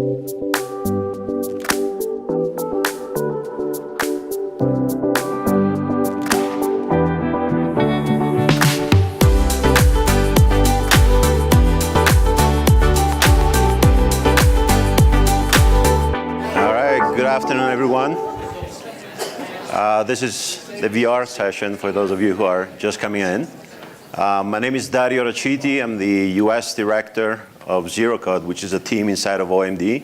Good afternoon, everyone. This is the VR session for those of you who are just coming in. My name is Dario Raciti. I'm the US Director of Zero Code, which is a team inside of OMD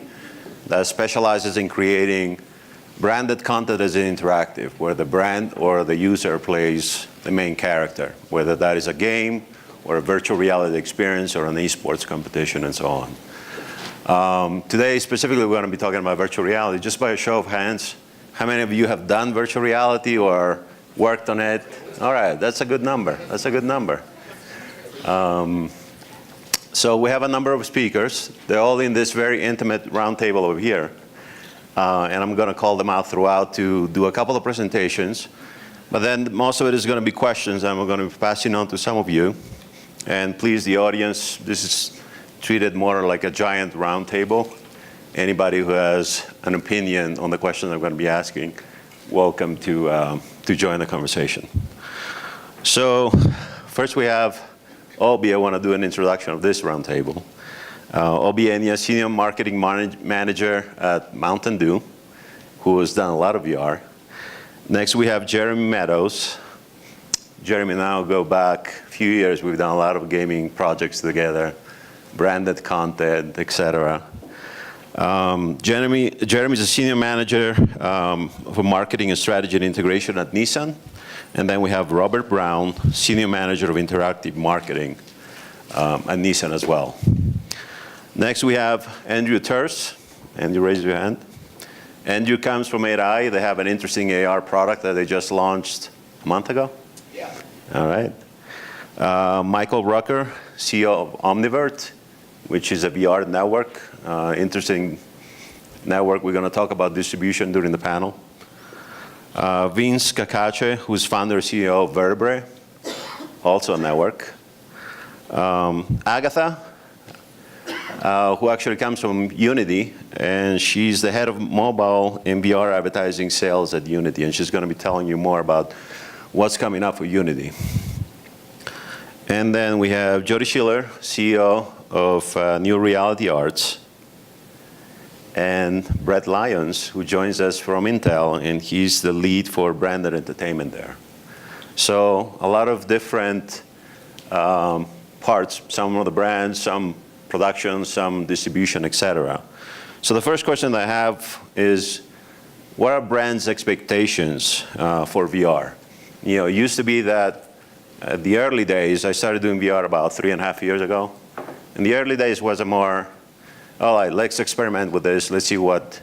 that specializes in creating branded content as an interactive, where the brand or the user plays the main character, whether that is a game or a virtual reality experience or an esports competition and so on. Today, specifically, we're going to be talking about virtual reality. Just by a show of hands, how many of you have done virtual reality or worked on it? All right, that's a good number. That's a good number. So we have a number of speakers. They're all in this very intimate round table over here. And I'm going to call them out throughout to do a couple of presentations. But then most of it is going to be questions, and we're going to be passing on to some of you. And please, the audience, this is treated more like a giant round table. Anybody who has an opinion on the question I'm going to be asking, welcome to join the conversation. So first we have Obi. I want to do an introduction of this round table. Obi Enya, Senior Marketing Manager at Mountain Dew, who has done a lot of VR. Next we have Jeremy Meadows. Jeremy and I will go back a few years. We've done a lot of gaming projects together, branded content, etc. Jeremy's a senior manager for marketing and strategy and integration at Nissan. And then we have Robert Brown, senior manager of interactive marketing at Nissan as well. Next we have Andrew Terse. Andrew, raise your hand. Andrew comes from 8i. They have an interesting AR product that they just launched a month ago. Yeah. All right. Michael Rucker, CEO of Omnivert, which is a VR network, interesting network. We're going to talk about distribution during the panel. Vince Cacace, who's founder and CEO of Vertebrae, also a network. Agatha, who actually comes from Unity, and she's the head of mobile and VR advertising sales at Unity, and she's going to be telling you more about what's coming up for Unity. And then we have Jody Schiller, CEO of New Reality Arts, and Brett Lyons, who joins us from Intel, and he's the lead for branded entertainment there. So a lot of different parts, some of the brands, some production, some distribution, etc. So the first question I have is, what are brands' expectations for VR? You know, it used to be that the early days, I started doing VR about 3.5 years ago. In the early days was a more, all right, let's experiment with this. Let's see what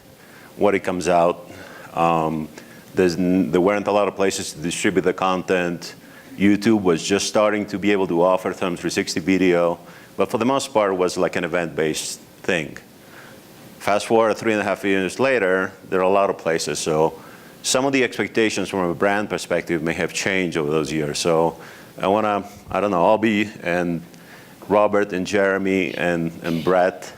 it comes out. There weren't a lot of places to distribute the content. YouTube was just starting to be able to offer some 360 video. But for the most part, it was like an event-based thing. Fast forward 3.5 years later, there are a lot of places. So some of the expectations from a brand perspective may have changed over those years. So I want to, I don't know, Obi and Robert and Jeremy and Brett,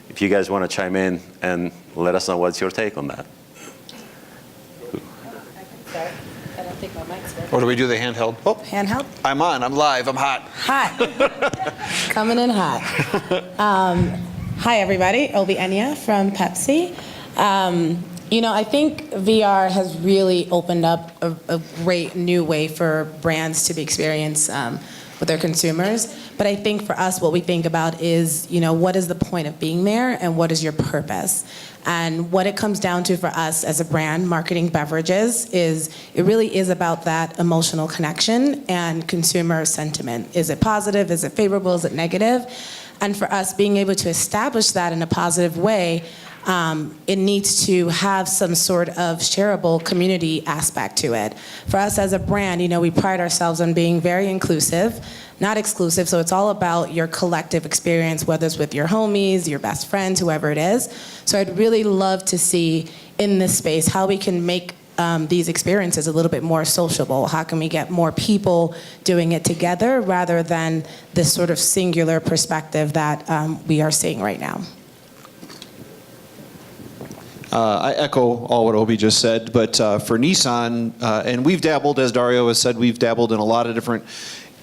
if you guys want to chime in and let us know what's your take on that. I can start. I don't think my mic's working. Or do we do the handheld? Oh, Handheld? I'm on. I'm live. I'm hot. Hot. Coming in hot. Hi, everybody. Obi Enya from Pepsi. You know, I think VR has really opened up a great new way for brands to be experienced with their consumers. But I think for us, what we think about is, you know, what is the point of being there and what is your purpose? And what it comes down to for us as a brand, marketing beverages, is it really is about that emotional connection and consumer sentiment. Is it positive? Is it favorable? Is it negative? And for us, being able to establish that in a positive way, it needs to have some sort of shareable community aspect to it. For us as a brand, you know, we pride ourselves on being very inclusive, not exclusive, so it's all about your collective experience, whether it's with your homies, your best friends, whoever it is. So I'd really love to see in this space how we can make these experiences a little bit more sociable. How can we get more people doing it together rather than this sort of singular perspective that we are seeing right now? I echo all what Obi just said, but for Nissan, and we've dabbled, as Dario has said, we've dabbled in a lot of different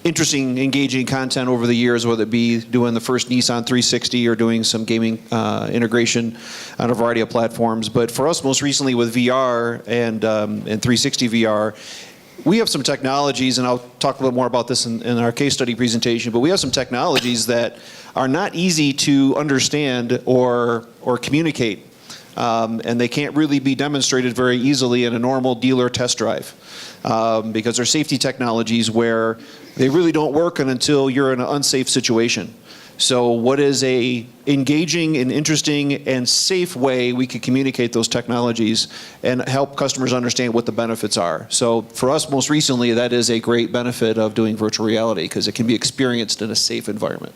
interesting, engaging content over the years, whether it be doing the first Nissan 360 or doing some gaming integration on a variety of platforms. But for us, most recently with VR and 360 VR, we have some technologies, and I'll talk a little more about this in our case study presentation, but we have some technologies that are not easy to understand or communicate. And they can't really be demonstrated very easily in a normal dealer test drive because they're safety technologies where they really don't work until you're in an unsafe situation. So what is a engaging and interesting and safe way we could communicate those technologies and help customers understand what the benefits are? So for us, most recently, that is a great benefit of doing virtual reality because it can be experienced in a safe environment.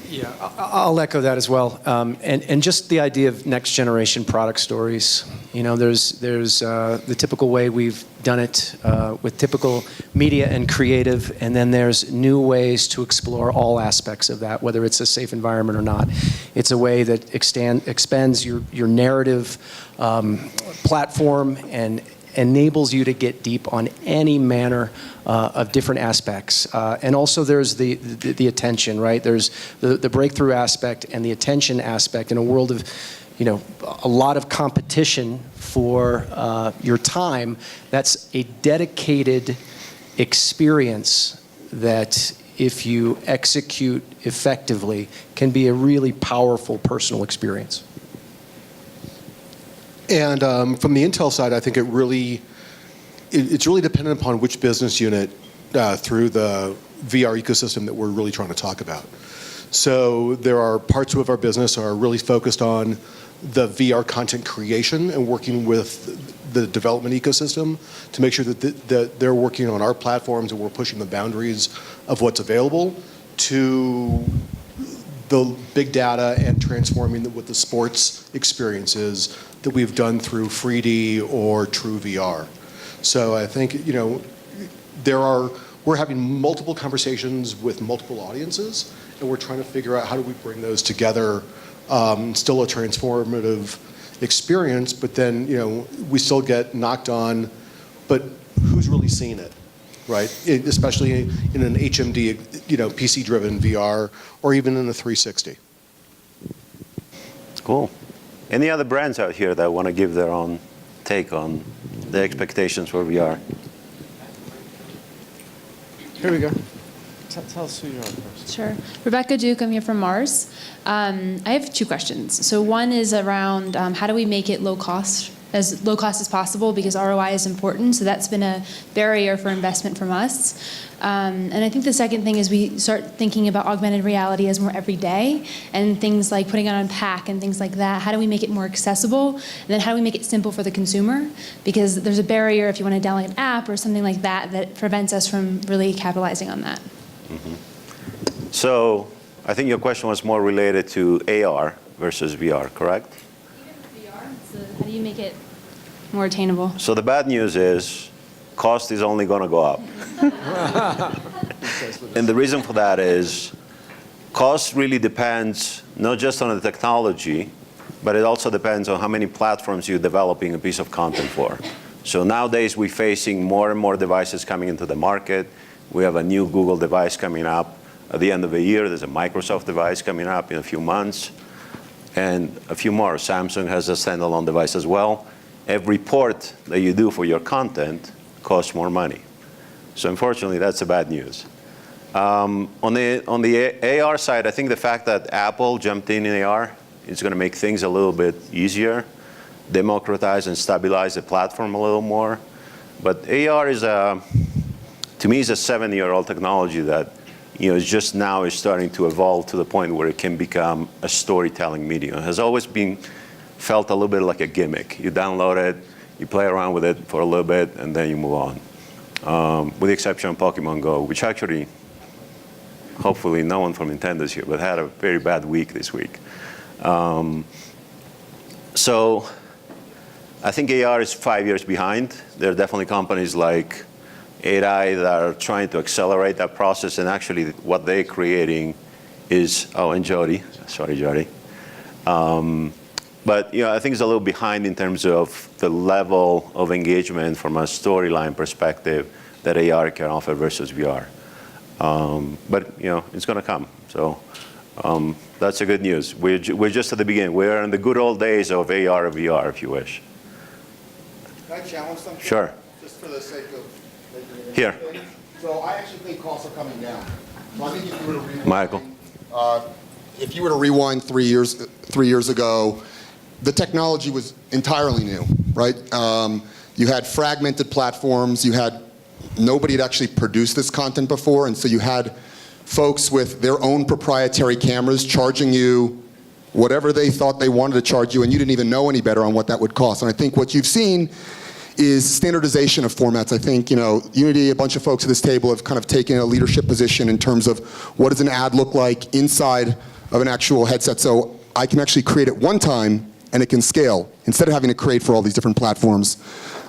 Yeah, I'll echo that as well. And just the idea of next generation product stories. You know, there's the typical way we've done it with typical media and creative, and then there's new ways to explore all aspects of that, whether it's a safe environment or not. It's a way that expands your narrative platform and enables you to get deep on any manner of different aspects. And also there's the attention, right? There's the breakthrough aspect and the attention aspect in a world of, you know, a lot of competition for your time. That's a dedicated experience that if you execute effectively can be a really powerful personal experience. And from the Intel side, I think it's really dependent upon which business unit through the VR ecosystem that we're really trying to talk about. So there are parts of our business are really focused on the VR content creation and working with the development ecosystem to make sure that they're working on our platforms and we're pushing the boundaries of what's available to the big data and transforming what the sports experience is that we've done through 3D or true VR. So I think, you know, we're having multiple conversations with multiple audiences, and we're trying to figure out how do we bring those together, still a transformative experience, but then, you know, we still get knocked on, but who's really seeing it, right? Especially in an HMD, you know, PC-driven VR, or even in a 360. Cool. Any other brands out here that want to give their own take on the expectations for VR? Here we go. Tell us who you are first. Sure. Rebecca Duke, I'm here from Mars. I have two questions. So one is around how do we make it as low cost as possible, because ROI is important. So that's been a barrier for investment from us. And I think the second thing is we start thinking about augmented reality as more everyday, and things like putting it on pack and things like that. How do we make it more accessible? And then how do we make it simple for the consumer? Because there's a barrier if you want to download an app or something like that that prevents us from really capitalizing on that. Mm-hmm. So I think your question was more related to AR versus VR, correct? So how do you make it more attainable? So the bad news is cost is only going to go up. And the reason for that is cost really depends not just on the technology, but it also depends on how many platforms you're developing a piece of content for. So nowadays we're facing more and more devices coming into the market. We have a new Google device coming up at the end of the year. There's a Microsoft device coming up in a few months, and a few more. Samsung has a standalone device as well. Every port that you do for your content costs more money. So unfortunately, that's the bad news. On the AR side, I think the fact that Apple jumped in AR is going to make things a little bit easier, democratize and stabilize the platform a little more. But AR is to me, is a 7-year-old technology that, you know, is just now is starting to evolve to the point where it can become a storytelling medium. It has always been felt a little bit like a gimmick. You download it, you play around with it for a little bit, and then you move on. With the exception of Pokemon Go, which actually, hopefully no one from Nintendo is here, but had a very bad week this week. So I think AR is 5 years behind. There are definitely companies like 8i that are trying to accelerate that process, and actually what they're creating is, oh, and Jody, sorry Jody, But I think it's a little behind in terms of the level of engagement from a storyline perspective that AR can offer versus VR. But it's going to come. So that's the good news. We're just at the beginning. We're in the good old days of AR and VR, if you wish. Can I challenge something? Sure. Just for the sake of... Here. So I actually think costs are coming down. So I think if you were to rewind... Michael. If you were to rewind 3 years ago, the technology was entirely new, right? You had fragmented platforms. Nobody had actually produced this content before, and so you had folks with their own proprietary cameras charging you whatever they thought they wanted to charge you, and you didn't even know any better on what that would cost. And I think what you've seen is standardization of formats. I think, Unity, a bunch of folks at this table have kind of taken a leadership position in terms of what does an ad look like inside of an actual headset. So I can actually create it one time and it can scale instead of having to create for all these different platforms.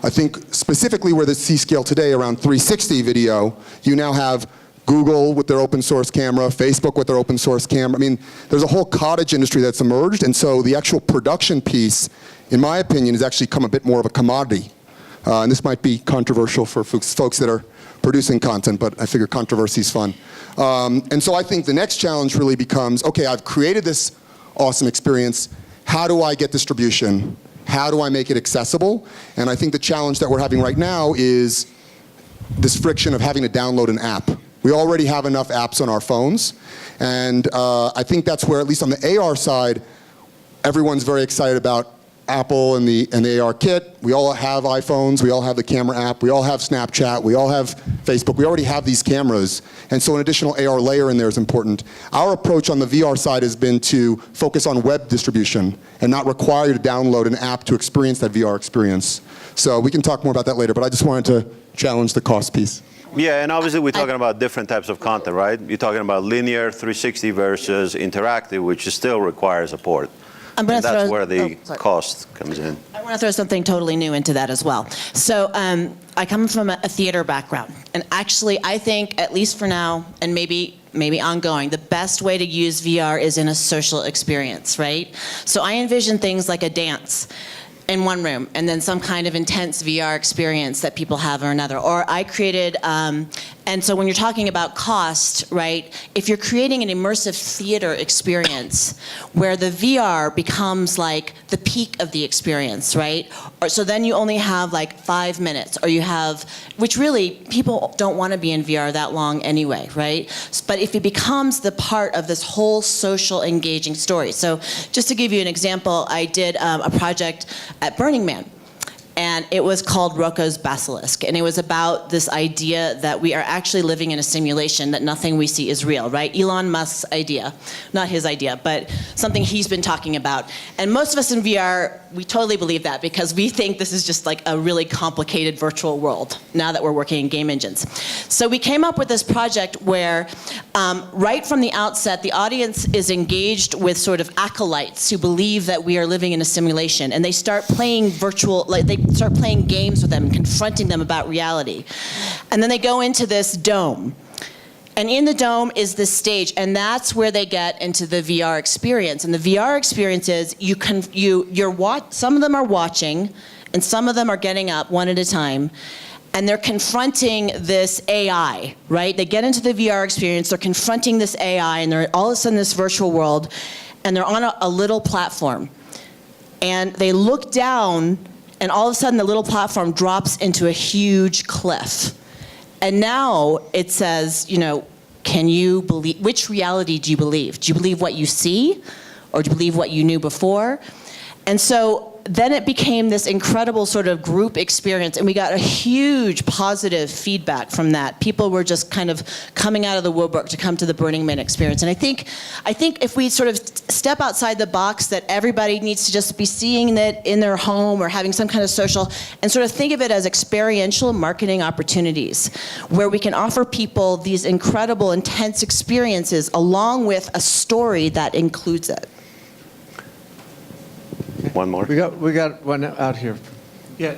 I think specifically where the C-scale today around 360 video, you now have Google with their open source camera, Facebook with their open source camera. I mean, there's a whole cottage industry that's emerged, and so the actual production piece, in my opinion, has actually become a bit more of a commodity. And this might be controversial for folks that are producing content, but I figure controversy is fun. And so I think the next challenge really becomes, okay, I've created this awesome experience. How do I get distribution? How do I make it accessible? And I think the challenge that we're having right now is this friction of having to download an app. We already have enough apps on our phones. And I think that's where, at least on the AR side, everyone's very excited about Apple and the AR kit. We all have iPhones. We all have the camera app. We all have Snapchat. We all have Facebook. We already have these cameras. And so an additional AR layer in there is important. Our approach on the VR side has been to focus on web distribution and not require you to download an app to experience that VR experience. So we can talk more about that later, but I just wanted to challenge the cost piece. Yeah, and obviously we're talking about different types of content, right? You're talking about linear 360 versus interactive, which still requires a port. And that's where the cost comes in. I want to throw something totally new into that as well. So I come from a theater background, and actually I think, at least for now, and maybe ongoing, the best way to use VR is in a social experience, right? So I envision things like a dance in one room, and then some kind of intense VR experience that people have or another. Or I created, and so when you're talking about cost, right, if you're creating an immersive theater experience where the VR becomes like the peak of the experience, right? Or so then you only have like 5 minutes, or you have, which really, people don't want to be in VR that long anyway, right? But if it becomes the part of this whole social engaging story. So just to give you an example, I did a project at Burning Man. And it was called Rocco's Basilisk. And it was about this idea that we are actually living in a simulation, that nothing we see is real, right? Elon Musk's idea. Not his idea, but something he's been talking about. And most of us in VR, we totally believe that because we think this is just like a really complicated virtual world now that we're working in game engines. So we came up with this project where right from the outset, the audience is engaged with sort of acolytes who believe that we are living in a simulation. And they start playing virtual, like they start playing games with them and confronting them about reality. And then they go into this dome. And in the dome is this stage, and that's where they get into the VR experience. And the VR experience is some of them are watching, and some of them are getting up one at a time, and they're confronting this AI, right? They get into the VR experience, they're confronting this AI, and they're all of a sudden in this virtual world, and they're on a little platform. And they look down, and all of a sudden the little platform drops into a huge cliff. And now it says, can you believe, which reality do you believe? Do you believe what you see, or do you believe what you knew before? And so then it became this incredible sort of group experience, and we got a huge positive feedback from that. People were just kind of coming out of the woodwork to come to the Burning Man experience. And I think if we sort of step outside the box, that everybody needs to just be seeing it in their home or having some kind of social, and sort of think of it as experiential marketing opportunities, where we can offer people these incredible, intense experiences along with a story that includes it. One more. We got one out here. Yeah,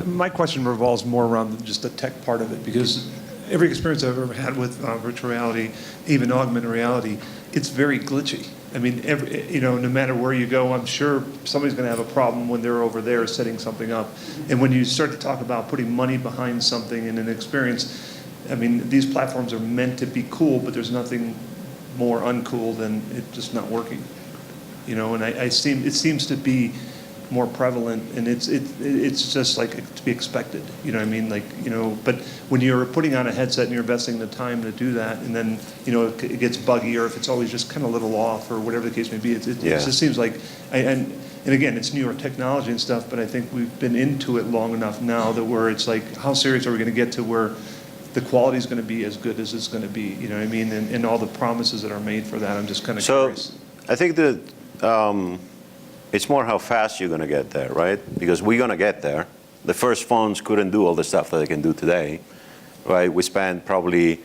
my question revolves more around just the tech part of it, because every experience I've ever had with virtual reality, even augmented reality, it's very glitchy. I mean, no matter where you go, I'm sure somebody's going to have a problem when they're over there setting something up. And when you start to talk about putting money behind something in an experience, I mean, these platforms are meant to be cool, but there's nothing more uncool than it just not working. And it seems to be more prevalent, and it's just like to be expected. You know what I mean? But when you're putting on a headset and you're investing the time to do that, and then it gets buggy, or if it's always just kind of a little off, or whatever the case may be, it just seems like. And again, it's newer technology and stuff, but I think we've been into it long enough now that where it's like, how serious are we going to get to where the quality is going to be as good as it's going to be? You know what I mean? And all the promises that are made for that, I'm just kind of curious. I think that it's more how fast you're going to get there, right? Because we're going to get there. The first phones couldn't do all the stuff that they can do today, right? We spent probably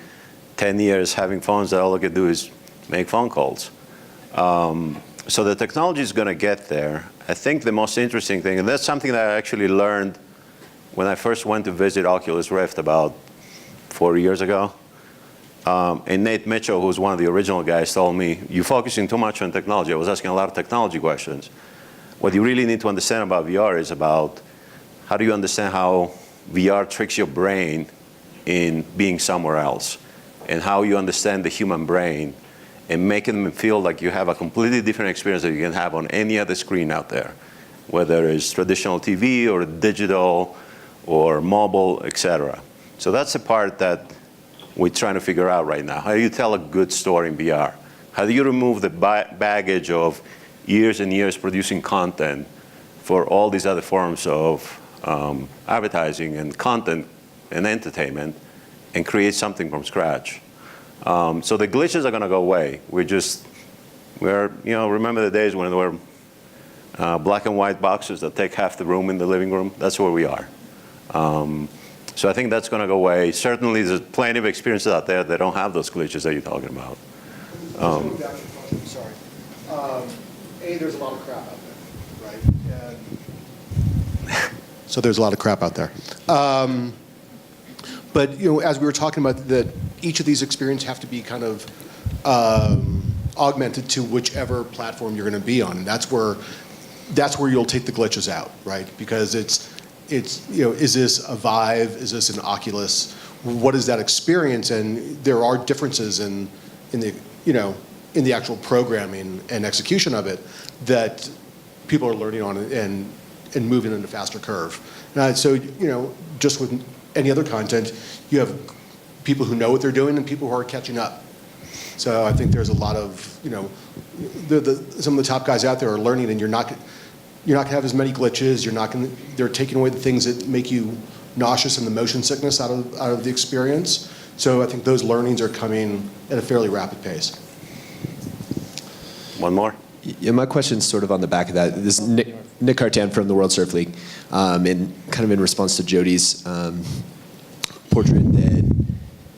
10 years having phones that all they can do is make phone calls. So the technology is going to get there. I think the most interesting thing, and that's something that I actually learned when I first went to visit Oculus Rift about 4 years ago. And Nate Mitchell, who's one of the original guys, told me, you're focusing too much on technology. I was asking a lot of technology questions. What you really need to understand about VR is about how do you understand how VR tricks your brain in being somewhere else, and how you understand the human brain and making them feel like you have a completely different experience that you can have on any other screen out there, whether it's traditional TV or digital or mobile, etc. So that's the part that we're trying to figure out right now. How do you tell a good story in VR? How do you remove the baggage of years and years producing content for all these other forms of advertising and content and entertainment and create something from scratch? So the glitches are going to go away. Remember the days when there were black and white boxes that take half the room in the living room? That's where we are. So I think that's going to go away. Certainly, there's plenty of experiences out there that don't have those glitches that you're talking about. There's a lot of crap out there, right? So there's a lot of crap out there. But as we were talking about, that each of these experiences have to be kind of augmented to whichever platform you're going to be on, and that's where you'll take the glitches out, right? Because it's is this a Vive? Is this an Oculus? What is that experience? And there are differences in the actual programming and execution of it that people are learning on and moving in a faster curve. So just with any other content, you have people who know what they're doing and people who are catching up. So I think there's a lot of some of the top guys out there are learning, and you're not going to have as many glitches. They're taking away the things that make you nauseous and the motion sickness out of the experience. So I think those learnings are coming at a fairly rapid pace. One more? Yeah, my question's sort of on the back of that. This is Nick Cartan from the World Surf League, and kind of in response to Jody's portrait that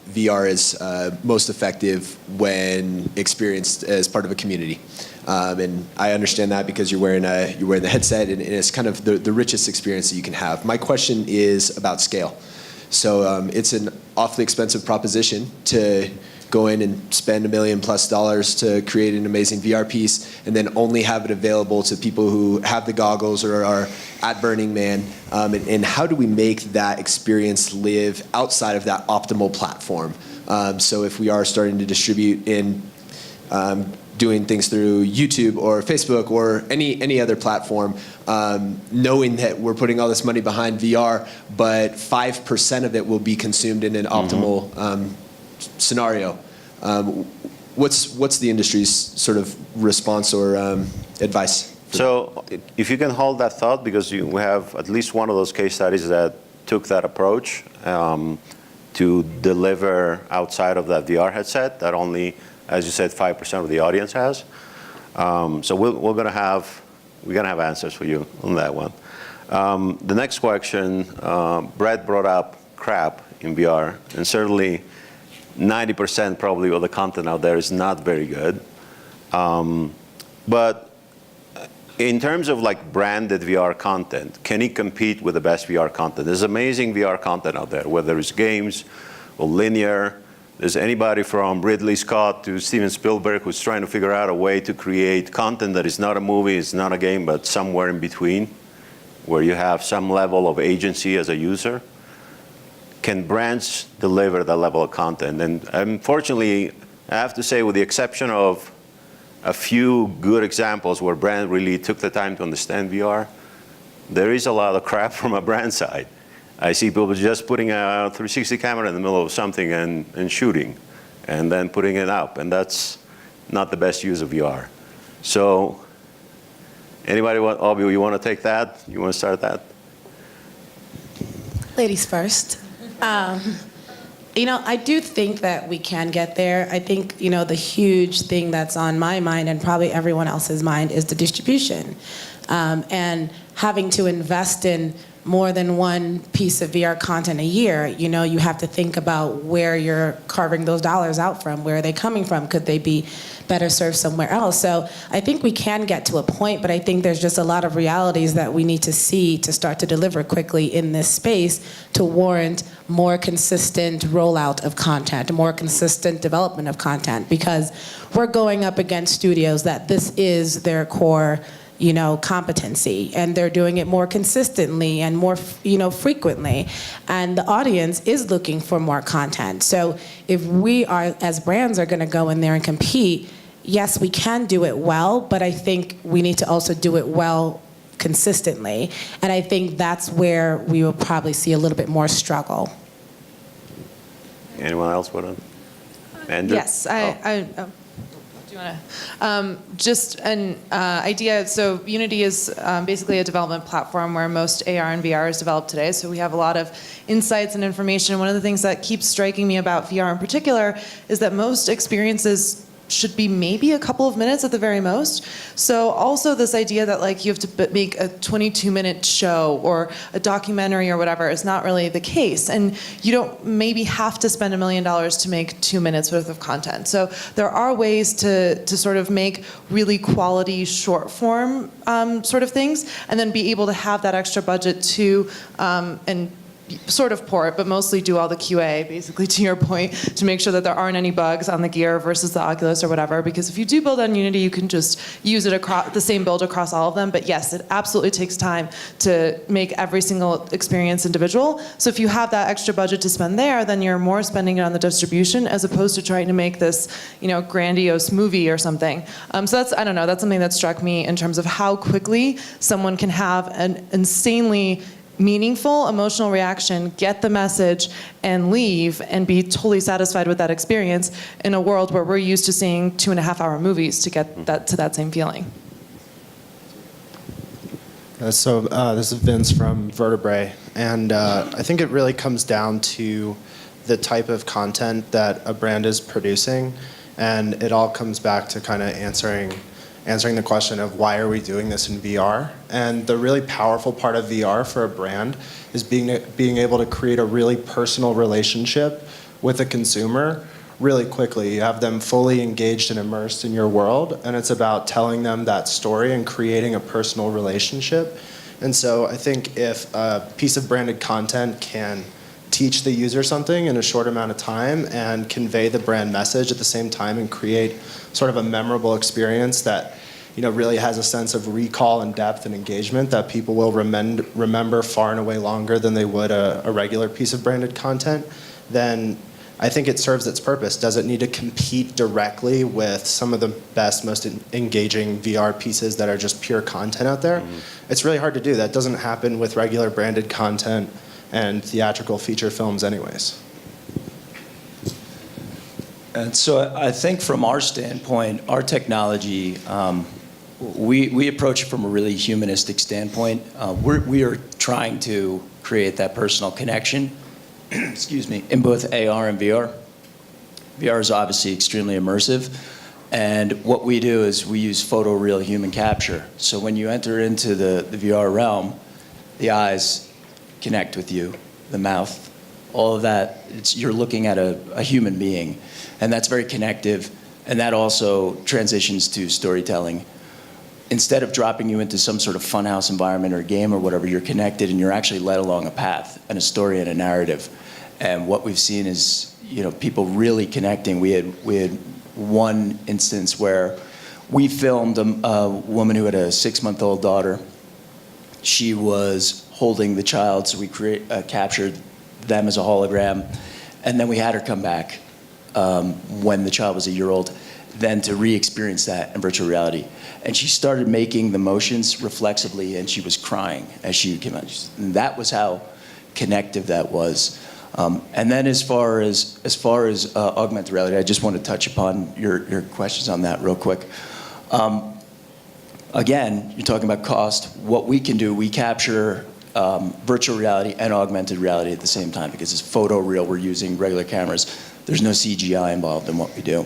VR is most effective when experienced as part of a community. And I understand that because you're wearing the headset, and it's kind of the richest experience that you can have. My question is about scale. So it's an awfully expensive proposition to go in and spend $1 million+ to create an amazing VR piece, and then only have it available to people who have the goggles or are at Burning Man. And how do we make that experience live outside of that optimal platform? So if we are starting to distribute in doing things through YouTube or Facebook or any other platform, knowing that we're putting all this money behind VR, but 5% of it will be consumed in an optimal scenario. What's the industry's sort of response or advice? So if you can hold that thought, because we have at least one of those case studies that took that approach to deliver outside of that VR headset that only, as you said, 5% of the audience has. So we're going to have answers for you on that one. The next question, Brett brought up crap in VR, and certainly 90% probably of the content out there is not very good. But in terms of like branded VR content, can it compete with the best VR content? There's amazing VR content out there, whether it's games or linear There's anybody from Ridley Scott to Steven Spielberg who's trying to figure out a way to create content that is not a movie, it's not a game, but somewhere in between, where you have some level of agency as a user. Can brands deliver that level of content? And unfortunately, I have to say, with the exception of a few good examples where brand really took the time to understand VR, there is a lot of crap from a brand side. I see people just putting a 360 camera in the middle of something and shooting, and then putting it up, and that's not the best use of VR. So, anybody, Obi, you want to take that? You want to start that? Ladies first. I do think that we can get there. I think, the huge thing that's on my mind and probably everyone else's mind is the distribution. And having to invest in more than one piece of VR content a year, you have to think about where you're carving those dollars out from. Where are they coming from? Could they be better served somewhere else? So I think we can get to a point, but I think there's just a lot of realities that we need to see to start to deliver quickly in this space to warrant more consistent rollout of content, more consistent development of content, because we're going up against studios that this is their core competency, and they're doing it more consistently and more, frequently. And the audience is looking for more content. So if we are, as brands, are going to go in there and compete, yes, we can do it well, but I think we need to also do it well consistently. And I think that's where we will probably see a little bit more struggle. Anyone else want to? Andrew? Yes, do you want to? Just an idea. So Unity is basically a development platform where most AR and VR is developed today. So we have a lot of insights and information. One of the things that keeps striking me about VR in particular is that most experiences should be maybe a couple of minutes at the very most. So also this idea that you have to make a 22-minute show or a documentary or whatever is not really the case. And you don't maybe have to spend $1 million to make 2 minutes worth of content. So there are ways to sort of make really quality short form sort of things, and then be able to have that extra budget to, and sort of port, but mostly do all the QA, basically, to your point, to make sure that there aren't any bugs on the Gear versus the Oculus or whatever. Because if you do build on Unity, you can just use it across the same build across all of them. But yes, it absolutely takes time to make every single experience individual. So if you have that extra budget to spend there, then you're more spending it on the distribution as opposed to trying to make this, grandiose movie or something. So that's, I don't know, that's something that struck me in terms of how quickly someone can have an insanely meaningful emotional reaction, get the message, and leave and be totally satisfied with that experience in a world where we're used to seeing 2.5-hour movies to get that to that same feeling. This is Vince from Vertebrae, and I think it really comes down to the type of content that a brand is producing, and it all comes back to kind of answering the question of why are we doing this in VR. And the really powerful part of VR for a brand is being able to create a really personal relationship with a consumer really quickly. You have them fully engaged and immersed in your world, and it's about telling them that story and creating a personal relationship. And so I think if a piece of branded content can teach the user something in a short amount of time and convey the brand message at the same time and create sort of a memorable experience that really has a sense of recall and depth and engagement that people will remember far and away longer than they would a regular piece of branded content, then I think it serves its purpose. Does it need to compete directly with some of the best, most engaging VR pieces that are just pure content out there? Mm-hmm. It's really hard to do. That doesn't happen with regular branded content and theatrical feature films anyways. And so I think from our standpoint, our technology, we approach it from a really humanistic standpoint. We are trying to create that personal connection, excuse me, in both AR and VR. VR is obviously extremely immersive. And what we do is we use photoreal human capture. So when you enter into the VR realm, the eyes connect with you, the mouth, all of that, you're looking at a human being. And that's very connective. And that also transitions to storytelling. Instead of dropping you into some sort of funhouse environment or game or whatever, you're connected and you're actually led along a path and a story and a narrative. And what we've seen is, people really connecting. We had one instance where we filmed a woman who had a 6-month-old daughter. She was holding the child, so we captured them as a hologram, and then we had her come back when the child was a year old, then to re-experience that in virtual reality. And she started making the motions reflexively, and she was crying as she came out. And that was how connective that was. And then as far as augmented reality, I just want to touch upon your questions on that real quick. Again, you're talking about cost. What we can do, we capture virtual reality and augmented reality at the same time because it's photoreal. We're using regular cameras. There's no CGI involved in what we do.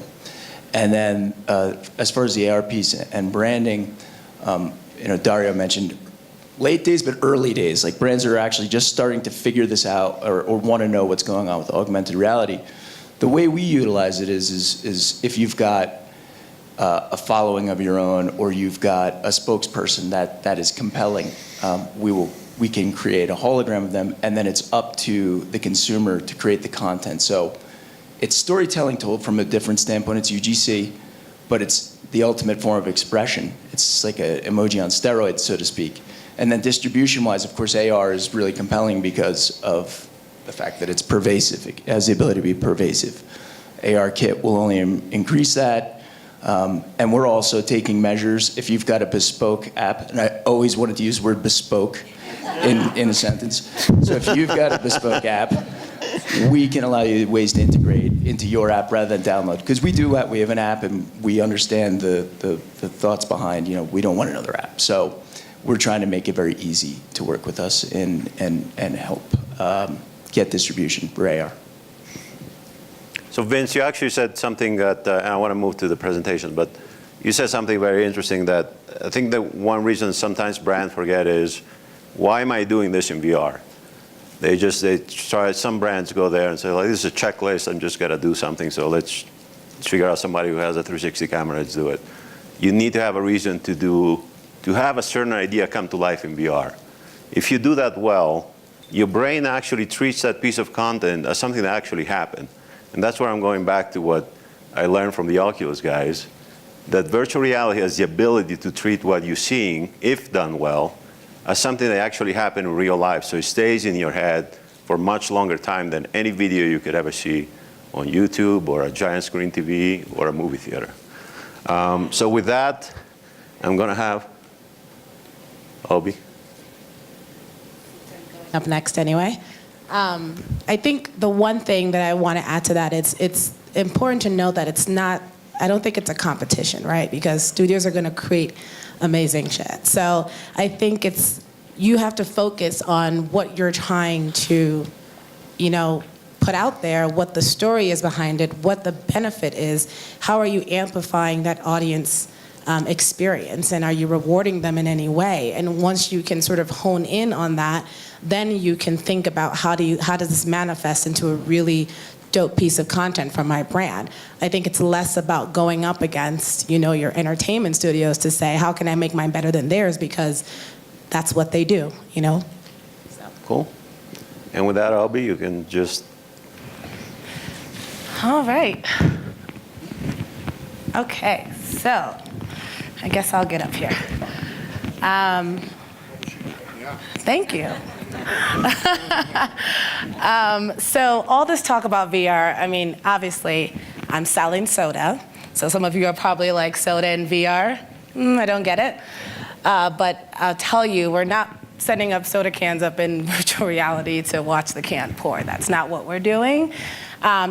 And then as far as the AR piece and branding, Dario mentioned late days, but early days. Like brands are actually just starting to figure this out or want to know what's going on with augmented reality. The way we utilize it is if you've got a following of your own or you've got a spokesperson that is compelling, we can create a hologram of them, and then it's up to the consumer to create the content. So it's storytelling told from a different standpoint. It's UGC, but it's the ultimate form of expression. It's like an emoji on steroids, so to speak. And then distribution-wise, of course, AR is really compelling because of the fact that it's pervasive. It has the ability to be pervasive. AR Kit will only increase that. And we're also taking measures. If you've got a bespoke app, and I always wanted to use the word bespoke in a sentence. So if you've got a bespoke app, we can allow you ways to integrate into your app rather than download. Because we have an app and we understand the thoughts behind, we don't want another app. So we're trying to make it very easy to work with us and help get distribution for AR. So Vince, you actually said something that, and I want to move to the presentation, but you said something very interesting that I think that one reason sometimes brands forget is, why am I doing this in VR? They try, some brands go there and say, like, this is a checklist, I'm just gonna do something, so let's figure out somebody who has a 360 camera, let's do it. You need to have a reason to have a certain idea come to life in VR. If you do that well, your brain actually treats that piece of content as something that actually happened. And that's where I'm going back to what I learned from the Oculus guys, that virtual reality has the ability to treat what you're seeing, if done well, as something that actually happened in real life. So it stays in your head for much longer time than any video you could ever see on YouTube or a giant screen TV or a movie theater. So with that, I'm going to have Obi. Up next anyway. I think the one thing that I want to add to that is it's important to know that it's not, I don't think it's a competition, right? Because studios are going to create amazing shit. So I think you have to focus on what you're trying to, put out there, what the story is behind it, what the benefit is, how are you amplifying that audience experience, and are you rewarding them in any way? And once you can sort of hone in on that, then you can think about how does this manifest into a really dope piece of content from my brand. I think it's less about going up against, your entertainment studios to say, how can I make mine better than theirs? Because that's what they do, So. Cool. And with that, Obi, you can just. All right. Okay, so I guess I'll get up here. Thank you. So all this talk about VR, obviously, I'm selling soda. So some of you are probably like, soda in VR? I don't get it. But I'll tell you, we're not setting up soda cans up in virtual reality to watch the can pour. That's not what we're doing.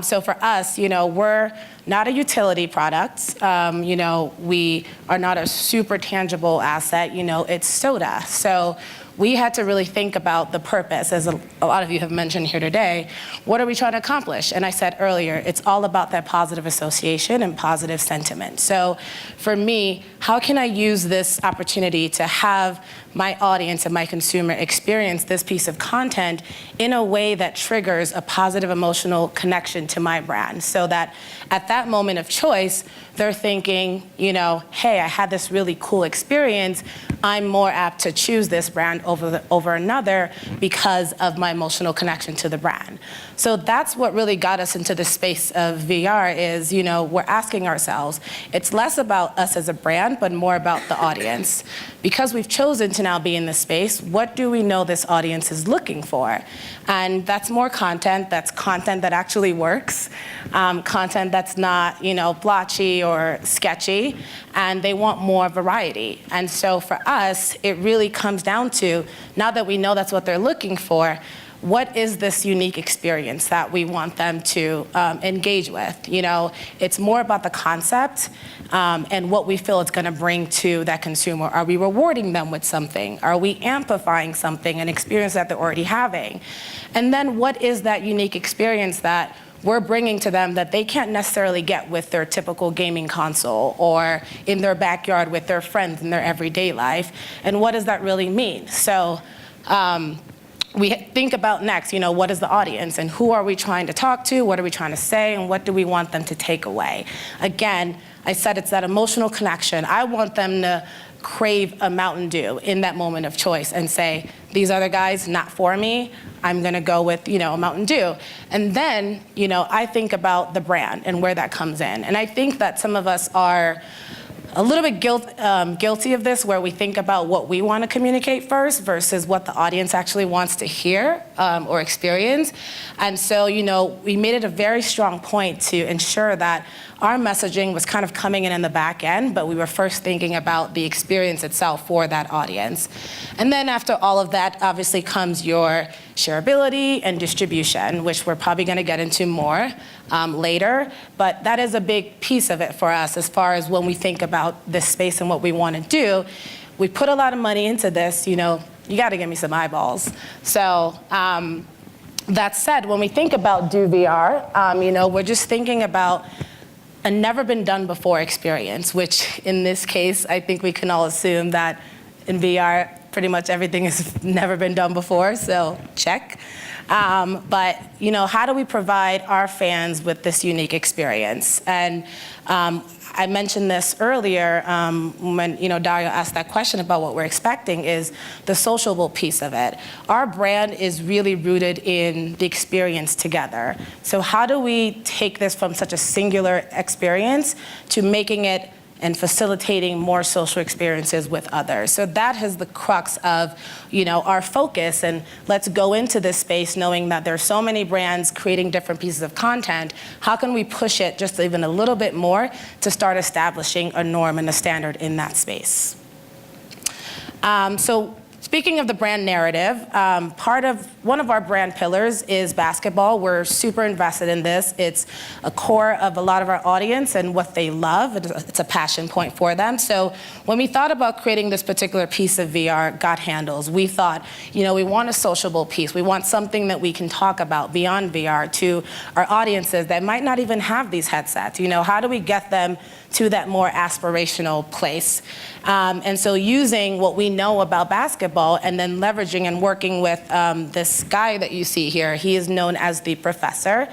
So for us, we're not a utility product. We are not a super tangible asset. It's soda. So we had to really think about the purpose, as a lot of you have mentioned here today. What are we trying to accomplish? And I said earlier, it's all about that positive association and positive sentiment. So for me, how can I use this opportunity to have my audience and my consumer experience this piece of content in a way that triggers a positive emotional connection to my brand, so that at that moment of choice, they're thinking, hey, I had this really cool experience. I'm more apt to choose this brand over another because of my emotional connection to the brand. So that's what really got us into the space of VR is, we're asking ourselves, it's less about us as a brand, but more about the audience. Because we've chosen to now be in this space, what do we know this audience is looking for? And that's more content. That's content that actually works, content that's not, blotchy or sketchy, and they want more variety. And so for us, it really comes down to, now that we know that's what they're looking for, what is this unique experience that we want them to engage with? It's more about the concept and what we feel it's going to bring to that consumer. Are we rewarding them with something? Are we amplifying something, an experience that they're already having? And then what is that unique experience that we're bringing to them that they can't necessarily get with their typical gaming console or in their backyard with their friends in their everyday life? And what does that really mean? So we think about next, what is the audience and who are we trying to talk to? What are we trying to say? And what do we want them to take away? Again, I said it's that emotional connection. I want them to crave a Mountain Dew in that moment of choice and say, these other guys, not for me. I'm going to go with, a Mountain Dew. And then, I think about the brand and where that comes in. And I think that some of us are a little bit guilty of this, where we think about what we want to communicate first versus what the audience actually wants to hear or experience. And so, we made it a very strong point to ensure that our messaging was kind of coming in the back end, but we were first thinking about the experience itself for that audience. And then after all of that, obviously comes your shareability and distribution, which we're probably going to get into more later. But that is a big piece of it for us as far as when we think about this space and what we want to do. We put a lot of money into this, you got to give me some eyeballs. So that said, when we think about Do VR, we're just thinking about a never been done before experience, which in this case, I think we can all assume that in VR, pretty much everything has never been done before, so check. But how do we provide our fans with this unique experience? And I mentioned this earlier when Dario asked that question about what we're expecting is the sociable piece of it. Our brand is really rooted in the experience together. So how do we take this from such a singular experience to making it and facilitating more social experiences with others? So that is the crux of, our focus. And let's go into this space knowing that there's so many brands creating different pieces of content. How can we push it just even a little bit more to start establishing a norm and a standard in that space? So speaking of the brand narrative, one of our brand pillars is basketball. We're super invested in this. It's a core of a lot of our audience and what they love. It's a passion point for them. So when we thought about creating this particular piece of VR, Got Handles, we thought, we want a sociable piece. We want something that we can talk about beyond VR to our audiences that might not even have these headsets. How do we get them to that more aspirational place? And so using what we know about basketball and then leveraging and working with this guy that you see here. He is known as the Professor.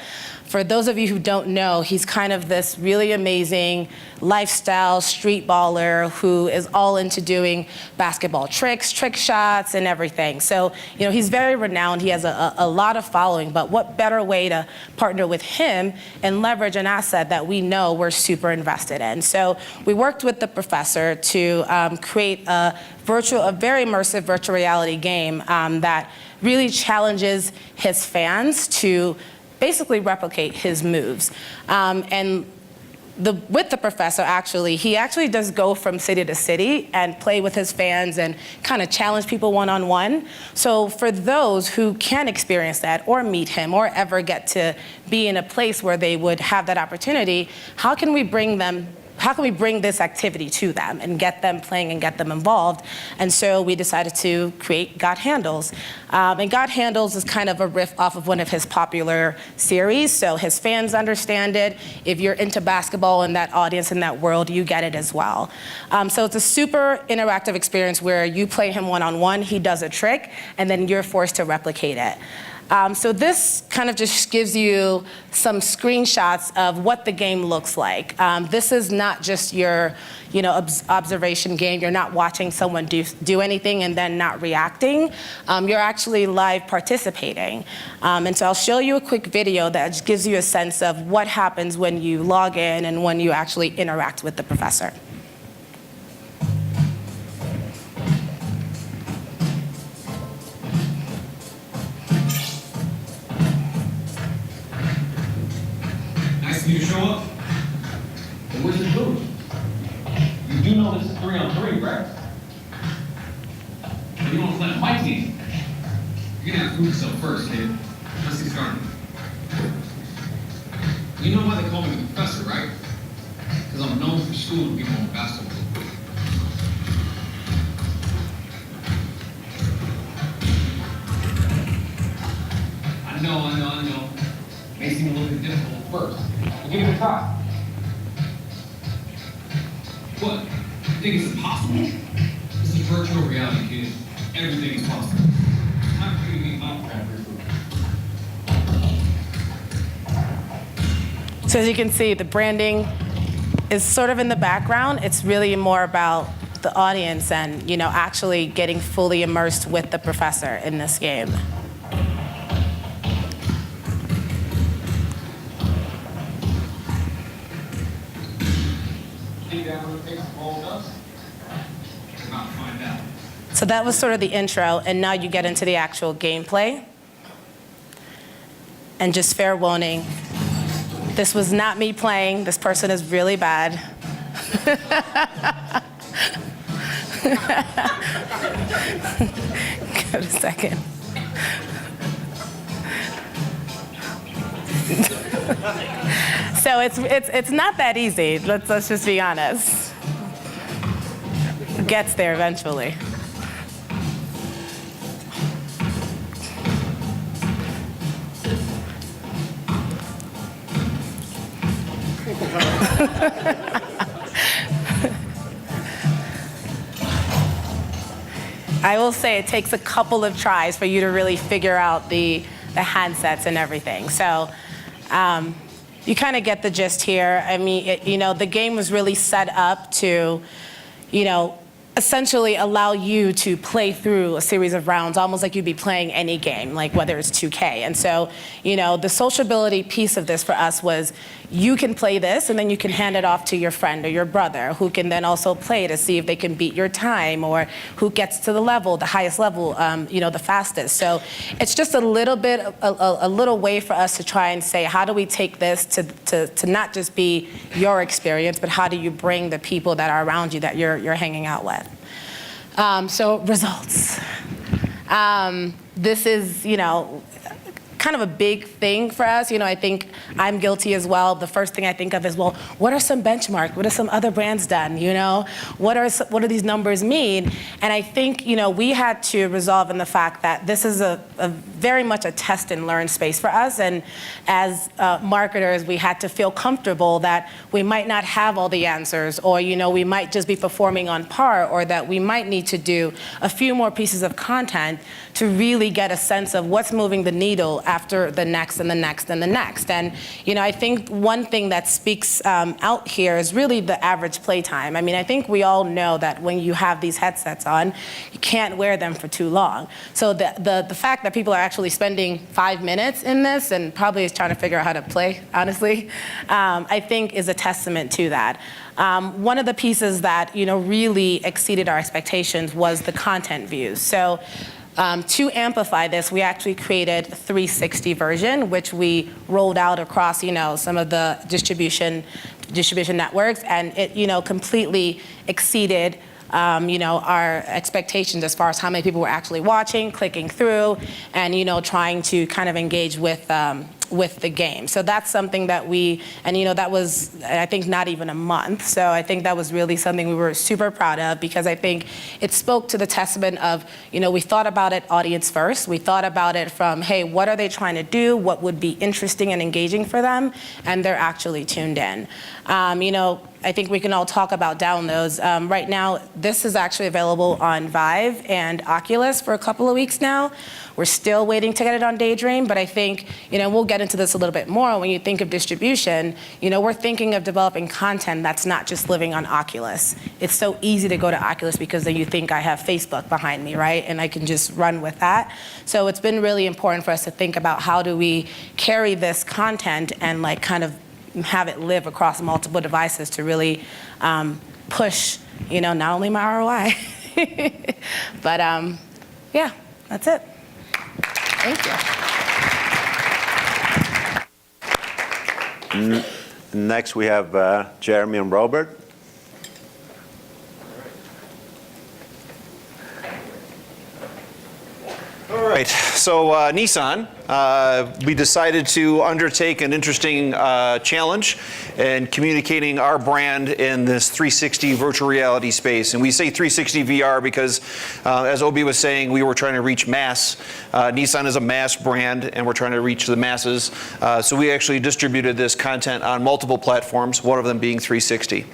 For those of you who don't know, he's kind of this really amazing lifestyle street baller who is all into doing basketball tricks, trick shots, and everything. So, he's very renowned. He has a lot of following, but what better way to partner with him and leverage an asset that we know we're super invested in? So we worked with the Professor to create a very immersive virtual reality game that really challenges his fans to basically replicate his moves. And with the Professor, he actually does go from city to city and play with his fans and kind of challenge people one-on-one. So for those who can experience that or meet him or ever get to be in a place where they would have that opportunity, how can we bring this activity to them and get them playing and get them involved? And so we decided to create Got Handles. And Got Handles is kind of a riff off of one of his popular series, so his fans understand it. If you're into basketball and that audience in that world, you get it as well. So it's a super interactive experience where you play him one-on-one, he does a trick, and then you're forced to replicate it. So this kind of just gives you some screenshots of what the game looks like. This is not just your observation game. You're not watching someone do anything and then not reacting. You're actually live participating. And so I'll show you a quick video that just gives you a sense of what happens when you log in and when you actually interact with the professor. Nice of you to show up. But where's the food? You do know this is 3-on-3, right? But you want to play on my team? You're gonna have food yourself first, kid. Let's get started. You know why they call me the professor, right? Because I'm known for school to be more basketball. I know. May seem a little bit difficult at first. But give it a try. What? You think it's impossible? This is virtual reality, kid. Everything is possible. Time for you to meet my friend. So as you can see, the branding is sort of in the background. It's really more about the audience and actually getting fully immersed with the professor in this game. So that was sort of the intro, and now you get into the actual gameplay. And just fair warning, this was not me playing. This person is really bad. Give it a second. So it's not that easy. Let's just be honest. It gets there eventually. I will say it takes a couple of tries for you to really figure out the handsets and everything. So you kind of get the gist here. I mean, the game was really set up to, essentially allow you to play through a series of rounds, almost like you'd be playing any game, like whether it's 2K. And so, the sociability piece of this for us was you can play this and then you can hand it off to your friend or your brother who can then also play to see if they can beat your time or who gets to the highest level, the fastest. So it's just a little bit, a little way for us to try and say, how do we take this to not just be your experience, but how do you bring the people that are around you that you're hanging out with? So results. This is, kind of a big thing for us. I think I'm guilty as well. The first thing I think of is, well, what are some benchmarks? What have some other brands done? What do these numbers mean? And I think, we had to resolve in the fact that this is a very much a test and learn space for us. And as marketers, we had to feel comfortable that we might not have all the answers, or, we might just be performing on par, or that we might need to do a few more pieces of content to really get a sense of what's moving the needle after the next and the next and the next. And I think one thing that speaks out here is really the average play time. I mean, I think we all know that when you have these headsets on, you can't wear them for too long. So the fact that people are actually spending 5 minutes in this and probably is trying to figure out how to play, honestly, I think is a testament to that. One of the pieces that really exceeded our expectations was the content views. So to amplify this, we actually created a 360 version, which we rolled out across, some of the distribution networks, and it, completely exceeded, our expectations as far as how many people were actually watching, clicking through, and, trying to kind of engage with the game. So that's something that that was, I think, not even a month. So I think that was really something we were super proud of, because I think it spoke to the testament of, we thought about it audience first. We thought about it from, hey, what are they trying to do? What would be interesting and engaging for them? And they're actually tuned in. I think we can all talk about downloads. Right now, this is actually available on Vive and Oculus for a couple of weeks now. We're still waiting to get it on Daydream, but I think, we'll get into this a little bit more. When you think of distribution, we're thinking of developing content that's not just living on Oculus. It's so easy to go to Oculus because then you think I have Facebook behind me, right? And I can just run with that. So it's been really important for us to think about how do we carry this content and like kind of have it live across multiple devices to really push, not only my ROI, but yeah, that's it. Thank you. Next, we have Jeremy and Robert. All right, so Nissan, we decided to undertake an interesting challenge in communicating our brand in this 360 virtual reality space. And we say 360 VR because, as Obi was saying, we were trying to reach mass. Nissan is a mass brand, and we're trying to reach the masses. So we actually distributed this content on multiple platforms, one of them being 360.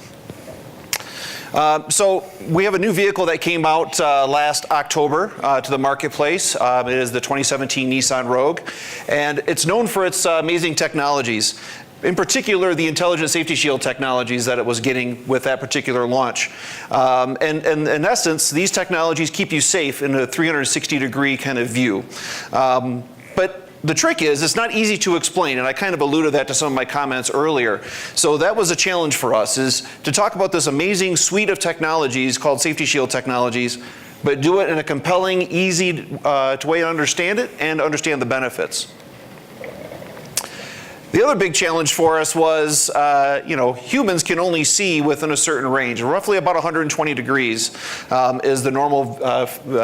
So we have a new vehicle that came out last October to the marketplace. It is the 2017 Nissan Rogue, and it's known for its amazing technologies. In particular, the intelligent safety shield technologies that it was getting with that particular launch. And in essence, these technologies keep you safe in a 360-degree kind of view. But the trick is, it's not easy to explain, and I kind of alluded that to some of my comments earlier. So that was a challenge for us, is to talk about this amazing suite of technologies called safety shield technologies, but do it in a compelling, easy way to understand it and understand the benefits. The other big challenge for us was, humans can only see within a certain range. Roughly about 120 degrees is the normal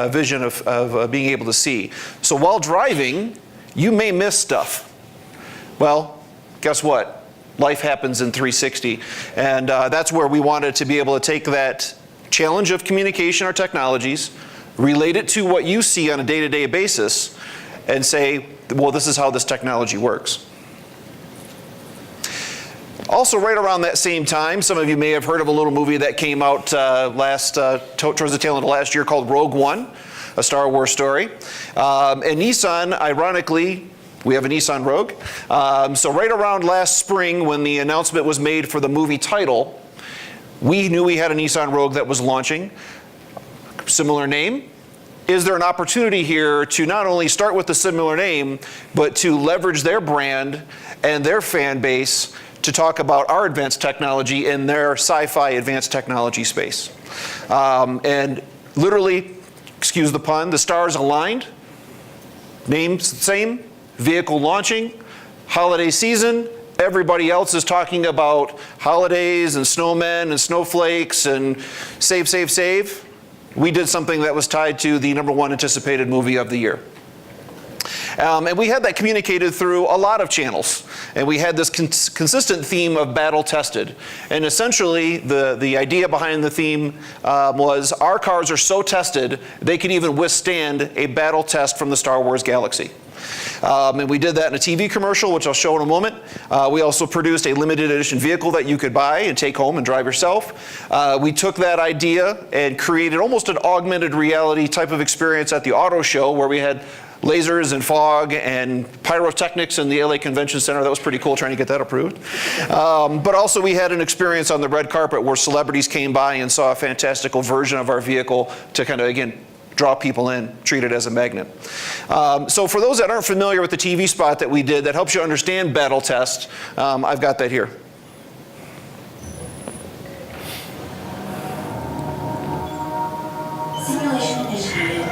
vision of being able to see. So while driving, you may miss stuff. Well, guess what? Life happens in 360. And that's where we wanted to be able to take that challenge of communication or technologies, relate it to what you see on a day-to-day basis, and say, well, this is how this technology works. Also, right around that same time, some of you may have heard of a little movie that came out towards the tail end of last year called Rogue One, a Star Wars story. And Nissan, ironically, we have a Nissan Rogue. So right around last spring, when the announcement was made for the movie title, we knew we had a Nissan Rogue that was launching. Similar name. Is there an opportunity here to not only start with the similar name, but to leverage their brand and their fan base to talk about our advanced technology in their sci-fi advanced technology space? And literally, excuse the pun, the stars aligned, name's the same, vehicle launching, holiday season, everybody else is talking about holidays and snowmen and snowflakes and save, save, save. We did something that was tied to the #1 anticipated movie of the year. And we had that communicated through a lot of channels. And we had this consistent theme of battle tested. And essentially, the idea behind the theme was our cars are so tested, they can even withstand a battle test from the Star Wars galaxy. And we did that in a TV commercial, which I'll show in a moment. We also produced a limited edition vehicle that you could buy and take home and drive yourself. We took that idea and created almost an augmented reality type of experience at the auto show, where we had lasers and fog and pyrotechnics in the LA Convention Center. That was pretty cool, trying to get that approved. But also we had an experience on the red carpet where celebrities came by and saw a fantastical version of our vehicle to kind of, again, draw people in, treat it as a magnet. So for those that aren't familiar with the TV spot that we did that helps you understand battle test, I've got that here. Simulation initiated.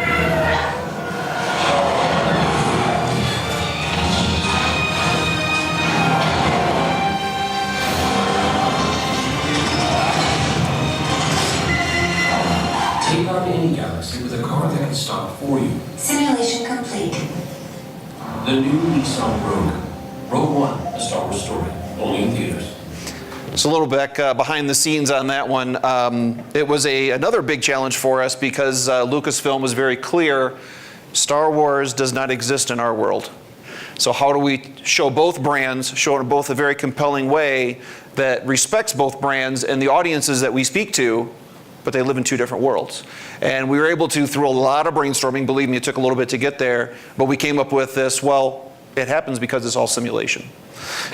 Take on any galaxy with a car that can stop for you. Simulation complete. The new Nissan Rogue. Rogue One, a Star Wars story. Only in theaters. So a little back behind the scenes on that one. It was another big challenge for us because Lucasfilm was very clear, Star Wars does not exist in our world. So how do we show both brands, show it in both a very compelling way, that respects both brands and the audiences that we speak to, but they live in two different worlds. And we were able to, through a lot of brainstorming, believe me, it took a little bit to get there, but we came up with this, well, it happens because it's all simulation.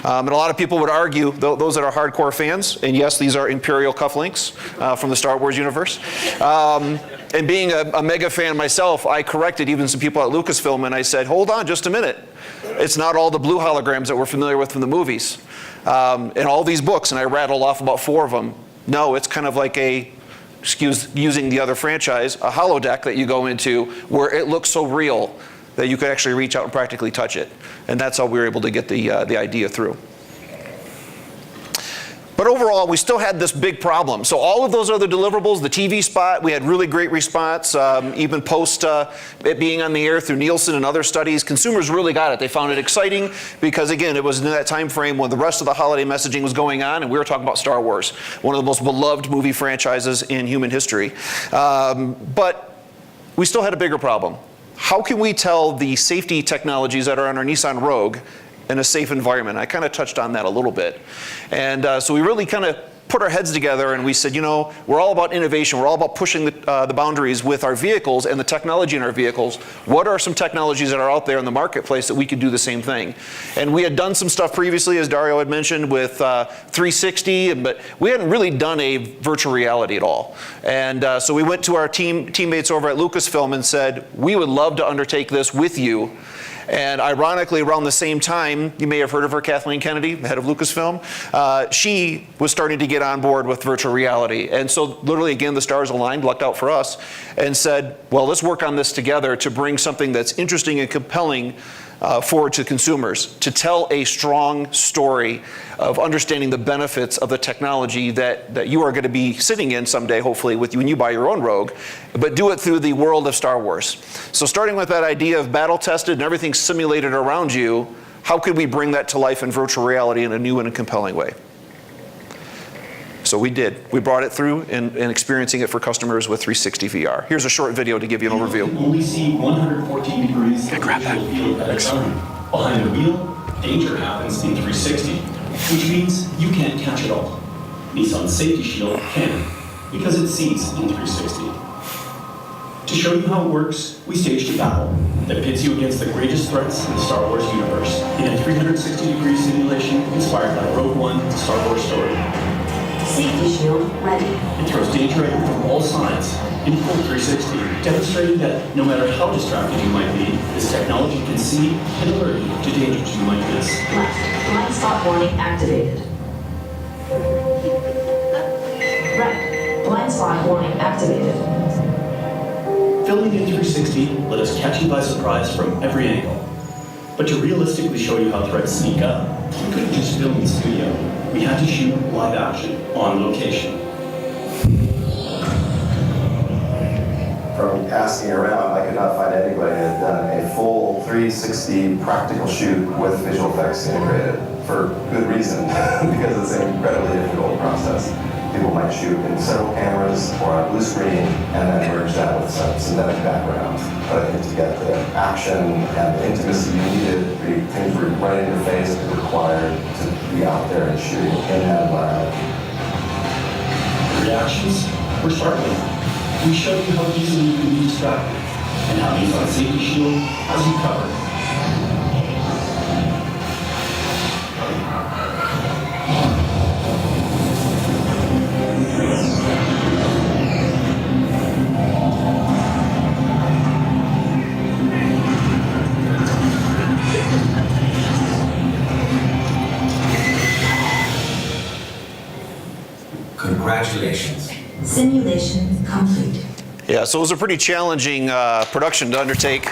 And a lot of people would argue, those that are hardcore fans, and yes, these are Imperial cufflinks from the Star Wars universe. And being a mega fan myself, I corrected even some people at Lucasfilm, and I said, hold on just a minute. It's not all the blue holograms that we're familiar with from the movies. And all these books, and I rattled off about 4 of them. No, it's kind of like using the other franchise, a holodeck that you go into where it looks so real that you could actually reach out and practically touch it. And that's how we were able to get the idea through. But overall, we still had this big problem. So all of those other deliverables, the TV spot, we had really great response, even post it being on the air through Nielsen and other studies. Consumers really got it. They found it exciting because, again, it was in that time frame when the rest of the holiday messaging was going on, and we were talking about Star Wars, one of the most beloved movie franchises in human history. But we still had a bigger problem. How can we tell the safety technologies that are on our Nissan Rogue in a safe environment? I kind of touched on that a little bit. And so we really kind of put our heads together and we said, you know, we're all about innovation. We're all about pushing the boundaries with our vehicles and the technology in our vehicles. What are some technologies that are out there in the marketplace that we could do the same thing? And we had done some stuff previously, as Dario had mentioned, with 360, but we hadn't really done a virtual reality at all. And so we went to our teammates over at Lucasfilm and said, we would love to undertake this with you. And ironically, around the same time, you may have heard of her, Kathleen Kennedy, the head of Lucasfilm. She was starting to get on board with virtual reality. And so literally, again, the stars aligned, lucked out for us, and said, well, let's work on this together to bring something that's interesting and compelling forward to consumers, to tell a strong story of understanding the benefits of the technology that you are going to be sitting in someday, hopefully, with you when you buy your own Rogue, but do it through the world of Star Wars. So starting with that idea of battle tested and everything simulated around you, how could we bring that to life in virtual reality in a new and a compelling way? So we did. We brought it through and experiencing it for customers with 360 VR. Here's a short video to give you an overview. You can only see 114 degrees of visual field at a time. Behind the wheel, danger happens in 360, which means you can't catch it all. Nissan's Safety Shield can, because it sees in 360. To show you how it works, we staged a battle that pits you against the greatest threats in the Star Wars universe in a 360-degree simulation inspired by Rogue One, the Star Wars story. Safety shield ready. It throws danger at you from all sides, in full 360, demonstrating that no matter how distracted you might be, this technology can see and alert you to dangers you might miss. Left. Blind spot warning activated. Right. Blind spot warning activated. Filming in 360 let us catch you by surprise from every angle. But to realistically show you how threats sneak up, we couldn't just film in studio. We had to shoot live action on location. From asking around, I could not find anybody that had done a full 360 practical shoot with visual effects integrated, for good reason, because it's an incredibly difficult process. People might shoot in several cameras or on a blue screen and then merge that with some synthetic background. But I think to get the action and the intimacy you needed, things were right in your face, it required to be out there and shooting in that environment. The reactions were startling. We showed you how easily you can be distracted and how Nissan Safety Shield has you covered. Congratulations. Simulation complete. Yeah, so it was a pretty challenging production to undertake.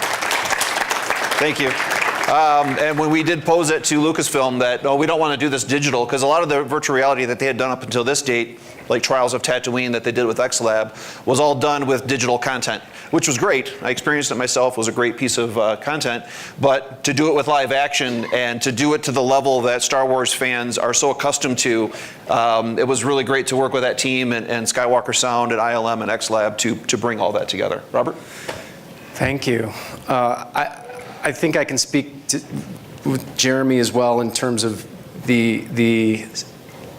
Thank you. And when we did pose it to Lucasfilm that, no, we don't want to do this digital, because a lot of the virtual reality that they had done up until this date, like Trials of Tatooine that they did with XLab, was all done with digital content, which was great. I experienced it myself. It was a great piece of content. But to do it with live action and to do it to the level that Star Wars fans are so accustomed to, it was really great to work with that team and Skywalker Sound and ILM and XLab to bring all that together. Robert? Thank you. I think I can speak with Jeremy as well in terms of the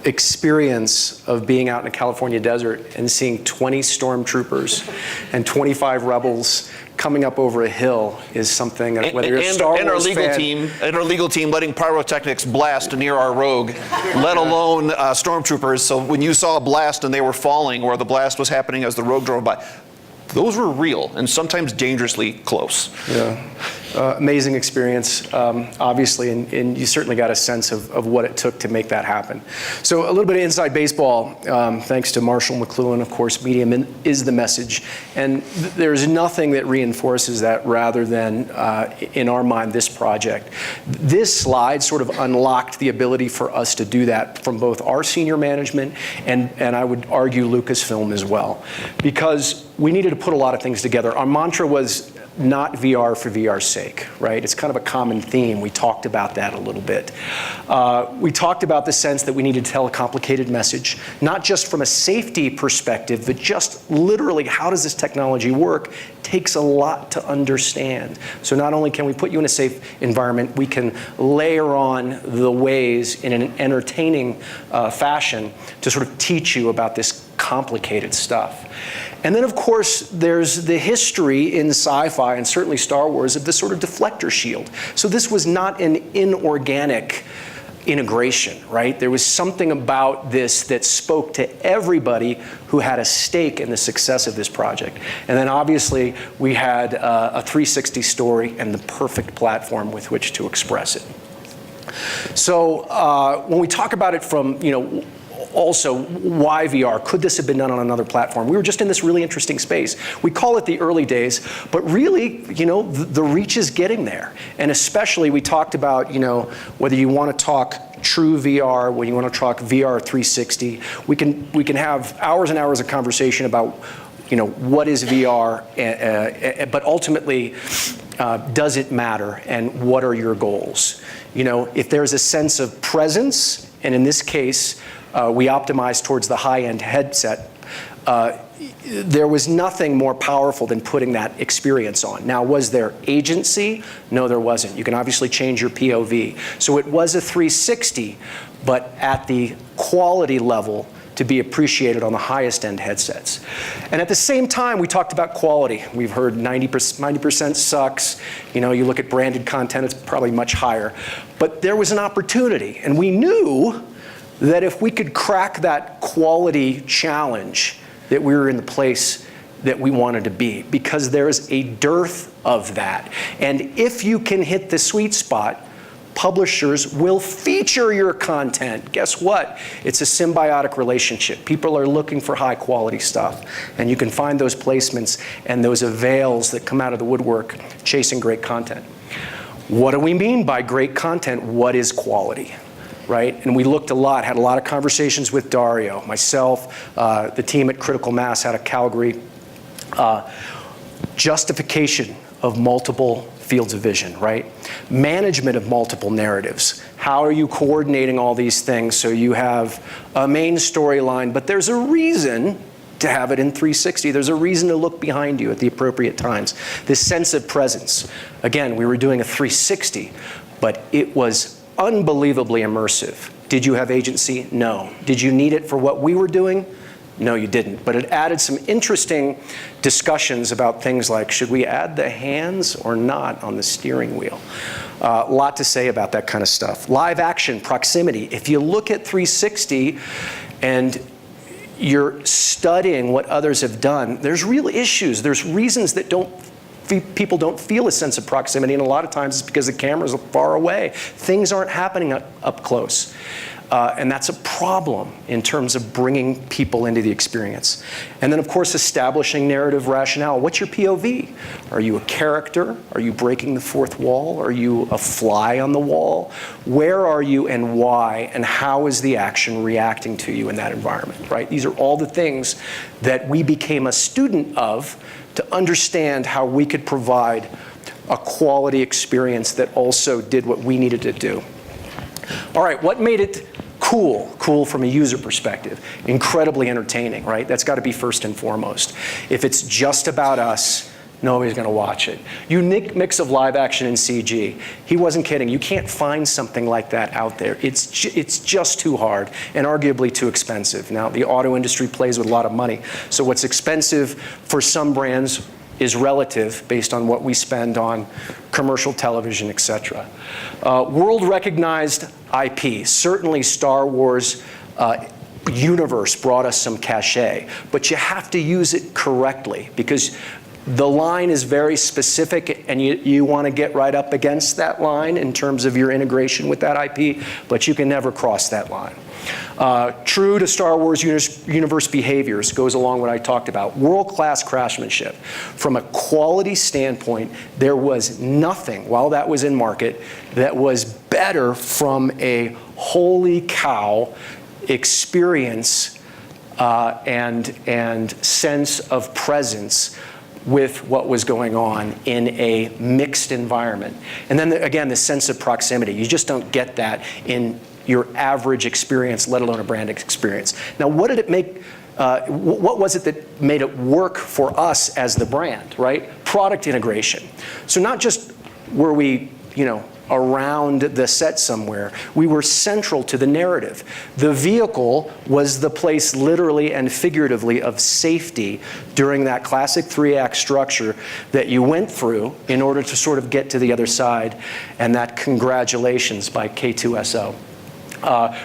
experience of being out in the California desert and seeing 20 stormtroopers and 25 rebels coming up over a hill is something that whether you're a Star and our Wars legal fan, team and our legal team letting pyrotechnics blast near our rogue, let alone stormtroopers. So when you saw a blast and they were falling, or the blast was happening as the rogue drove by, those were real and sometimes dangerously close. Yeah. Amazing experience, obviously, and you certainly got a sense of what it took to make that happen. So a little bit of inside baseball, thanks to Marshall McLuhan, of course, medium is the message. And there's nothing that reinforces that rather than, in our mind, this project. This slide sort of unlocked the ability for us to do that from both our senior management and I would argue Lucasfilm as well. Because we needed to put a lot of things together. Our mantra was not VR for VR's sake, right? It's kind of a common theme. We talked about that a little bit. We talked about the sense that we needed to tell a complicated message, not just from a safety perspective, but just literally how does this technology work? It takes a lot to understand. So not only can we put you in a safe environment, we can layer on the ways in an entertaining fashion to sort of teach you about this complicated stuff. And then, of course, there's the history in sci-fi and certainly Star Wars of this sort of deflector shield. So this was not an inorganic integration, right? There was something about this that spoke to everybody who had a stake in the success of this project. And then obviously we had a 360 story and the perfect platform with which to express it. So when we talk about it from, also, why VR? Could this have been done on another platform? We were just in this really interesting space. We call it the early days, but really, the reach is getting there. And especially, we talked about, whether you want to talk true VR, when you want to talk VR 360, we can have hours and hours of conversation about, what is VR, but ultimately, does it matter, and what are your goals? If there's a sense of presence, and in this case, we optimized towards the high-end headset. There was nothing more powerful than putting that experience on. Now, was there agency? No, there wasn't. You can obviously change your POV. So it was a 360, but at the quality level to be appreciated on the highest end headsets. And at the same time, we talked about quality. We've heard 90% sucks. You look at branded content, it's probably much higher. But there was an opportunity, and we knew that if we could crack that quality challenge, that we were in the place that we wanted to be, because there's a dearth of that. And if you can hit the sweet spot, publishers will feature your content. Guess what? It's a symbiotic relationship. People are looking for high quality stuff, and you can find those placements and those avails that come out of the woodwork chasing great content. What do we mean by great content? What is quality? Right? And we looked a lot, had a lot of conversations with Dario, myself, the team at Critical Mass out of Calgary. Justification of multiple fields of vision, right? Management of multiple narratives. How are you coordinating all these things so you have a main storyline, but there's a reason to have it in 360. There's a reason to look behind you at the appropriate times. This sense of presence. Again, we were doing a 360, but it was unbelievably immersive. Did you have agency? No. Did you need it for what we were doing? No, you didn't. But it added some interesting discussions about things like, should we add the hands or not on the steering wheel? A lot to say about that kind of stuff. Live action, proximity. If you look at 360 and you're studying what others have done, there's real issues. There's reasons that people don't feel a sense of proximity, and a lot of times it's because the cameras are far away. Things aren't happening up close. And that's a problem in terms of bringing people into the experience. And then, of course, establishing narrative rationale. What's your POV? Are you a character? Are you breaking the fourth wall? Are you a fly on the wall? Where are you and why? And how is the action reacting to you in that environment, right? These are all the things that we became a student of to understand how we could provide a quality experience that also did what we needed to do. All right, what made it cool? Cool from a user perspective. Incredibly entertaining, right? That's got to be first and foremost. If it's just about us, nobody's going to watch it. Unique mix of live action and CG. He wasn't kidding. You can't find something like that out there. It's just too hard and arguably too expensive. Now, the auto industry plays with a lot of money. So what's expensive for some brands is relative based on what we spend on commercial television, et cetera. World-recognized IP. Certainly Star Wars universe brought us some cachet, but you have to use it correctly because the line is very specific and you want to get right up against that line in terms of your integration with that IP, but you can never cross that line. True to Star Wars universe behaviors goes along what I talked about. World-class craftsmanship. From a quality standpoint, there was nothing, while that was in market, that was better from a holy cow experience and sense of presence with what was going on in a mixed environment. And then again, the sense of proximity. You just don't get that in your average experience, let alone a brand experience. Now, what did it make, what was it that made it work for us as the brand, right? Product integration. So not just were we, around the set somewhere, we were central to the narrative. The vehicle was the place literally and figuratively of safety during that classic 3-act structure that you went through in order to sort of get to the other side, and that congratulations by K2SO.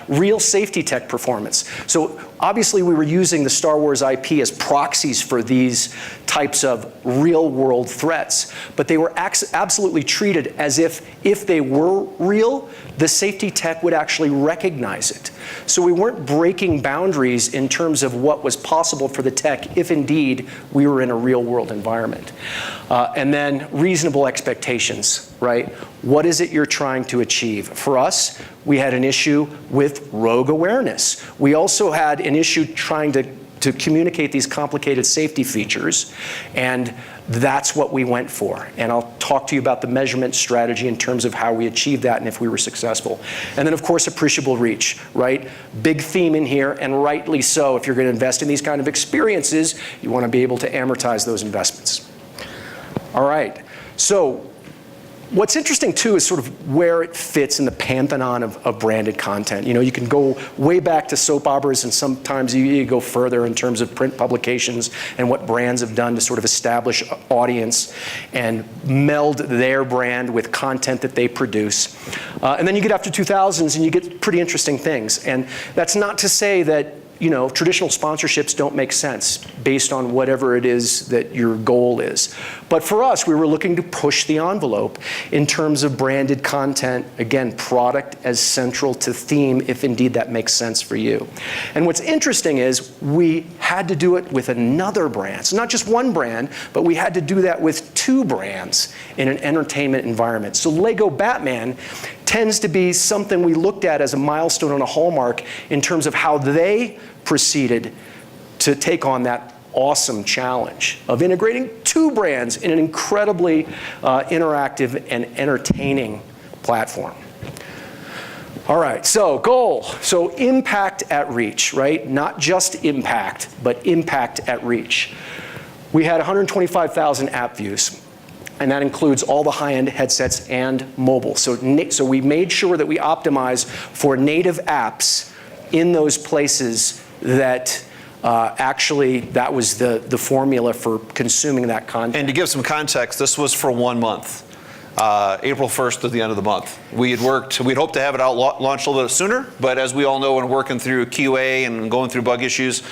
Real safety tech performance. So obviously we were using the Star Wars IP as proxies for these types of real world threats, but they were absolutely treated as if they were real, the safety tech would actually recognize it. So we weren't breaking boundaries in terms of what was possible for the tech if indeed we were in a real world environment. And then reasonable expectations, right? What is it you're trying to achieve? For us, we had an issue with rogue awareness. We also had an issue trying to communicate these complicated safety features, and that's what we went for. And I'll talk to you about the measurement strategy in terms of how we achieved that and if we were successful. And then of course, appreciable reach, right? Big theme in here, and rightly so. If you're going to invest in these kind of experiences, you want to be able to amortize those investments. All right, so what's interesting too is sort of where it fits in the pantheon of branded content. You can go way back to soap operas, and sometimes you go further in terms of print publications and what brands have done to sort of establish audience and meld their brand with content that they produce. And then you get after 2000s and you get pretty interesting things. And that's not to say that traditional sponsorships don't make sense based on whatever it is that your goal is. But for us, we were looking to push the envelope in terms of branded content, again, product as central to theme, if indeed that makes sense for you. And what's interesting is we had to do it with another brand. So not just one brand, but we had to do that with 2 brands in an entertainment environment. So Lego Batman tends to be something we looked at as a milestone and a hallmark in terms of how they proceeded to take on that awesome challenge of integrating 2 brands in an incredibly interactive and entertaining platform. All right, so goal. So impact at reach, right? Not just impact, but impact at reach. We had 125,000 app views, and that includes all the high-end headsets and mobile. So we made sure that we optimize for native apps in those places that actually that was the formula for consuming that content. And to give some context, this was for 1 month. April 1st to the end of the month. We'd hoped to have it out launched a little bit sooner, but as we all know, when working through QA and going through bug issues,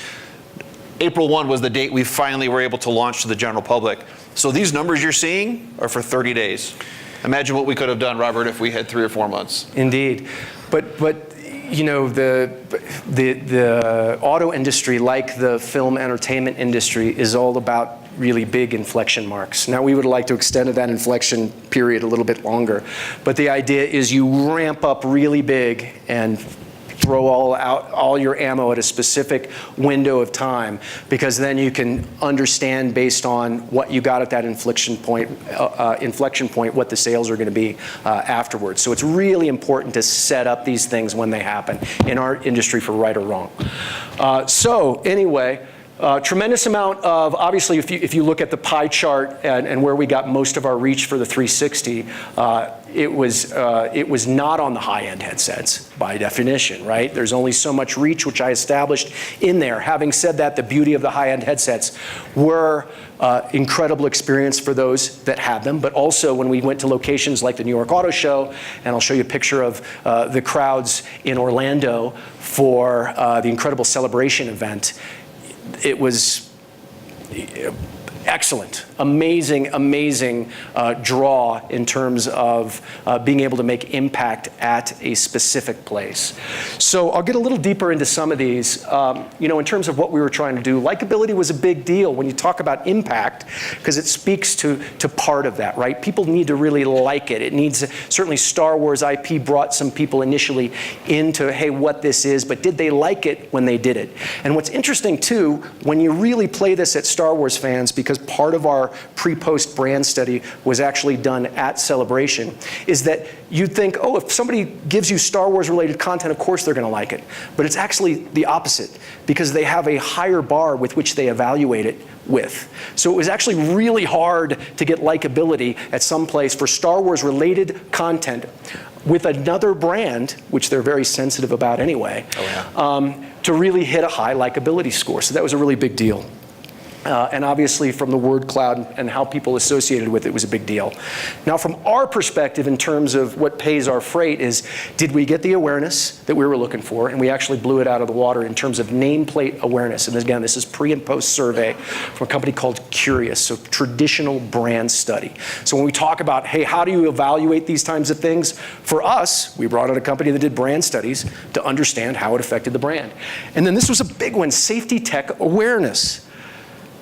April 1 was the date we finally were able to launch to the general public. So these numbers you're seeing are for 30 days. Imagine what we could have done, Robert, if we had 3 or 4 months. Indeed. But the auto industry, like the film entertainment industry, is all about really big inflection marks. Now we would like to extend that inflection period a little bit longer. But the idea is you ramp up really big and throw all your ammo at a specific window of time, because then you can understand based on what you got at that inflection point what the sales are going to be afterwards. So it's really important to set up these things when they happen in our industry, for right or wrong. So anyway, Tremendous amount of, obviously, if you look at the pie chart and where we got most of our reach for the 360, it was not on the high-end headsets by definition, right? There's only so much reach, which I established in there. Having said that, the beauty of the high-end headsets were incredible experience for those that had them, but also when we went to locations like the New York Auto Show, and I'll show you a picture of the crowds in Orlando for the incredible Celebration event. It was excellent, amazing, amazing draw in terms of being able to make impact at a specific place. So I'll get a little deeper into some of these. In terms of what we were trying to do, likability was a big deal when you talk about impact, because it speaks to part of that, right? People need to really like it. It needs, certainly Star Wars IP brought some people initially into, hey, what this is, but did they like it when they did it? And what's interesting too, when you really play this at Star Wars fans, because part of our pre-post brand study was actually done at Celebration, is that you'd think, oh, if somebody gives you Star Wars related content, of course they're going to like it. But it's actually the opposite, because they have a higher bar with which they evaluate it with. So it was actually really hard to get likability at some place for Star Wars related content with another brand, which they're very sensitive about anyway, to really hit a high likability score. So that was a really big deal. And obviously from the word cloud and how people associated with it was a big deal. Now from our perspective in terms of what pays our freight is, did we get the awareness that we were looking for? And we actually blew it out of the water in terms of nameplate awareness. And again, this is pre and post survey from a company called Curious, so traditional brand study. So when we talk about, hey, how do you evaluate these kinds of things? For us, we brought in a company that did brand studies to understand how it affected the brand. And then this was a big one, safety tech awareness.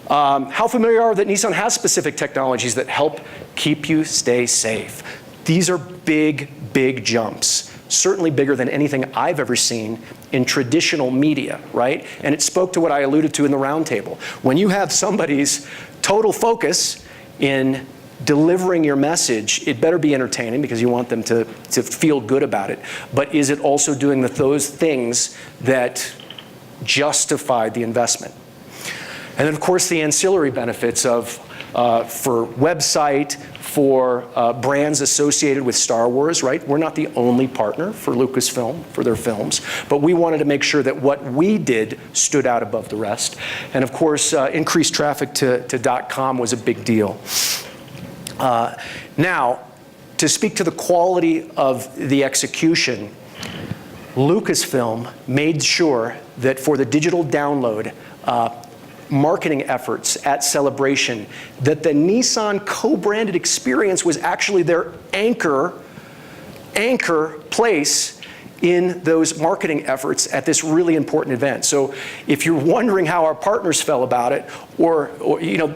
How familiar are you that Nissan has specific technologies that help keep you stay safe? These are big, big jumps. Certainly bigger than anything I've ever seen in traditional media, right? And it spoke to what I alluded to in the roundtable. When you have somebody's total focus in delivering your message, it better be entertaining because you want them to feel good about it. But is it also doing those things that justify the investment? And then, of course, the ancillary benefits of, for website, for brands associated with Star Wars, right? We're not the only partner for Lucasfilm, for their films, but we wanted to make sure that what we did stood out above the rest. And of course, increased traffic to .com was a big deal. Now, to speak to the quality of the execution, Lucasfilm made sure that for the digital download, marketing efforts at Celebration, that the Nissan co-branded experience was actually their anchor place in those marketing efforts at this really important event. So if you're wondering how our partners felt about it, or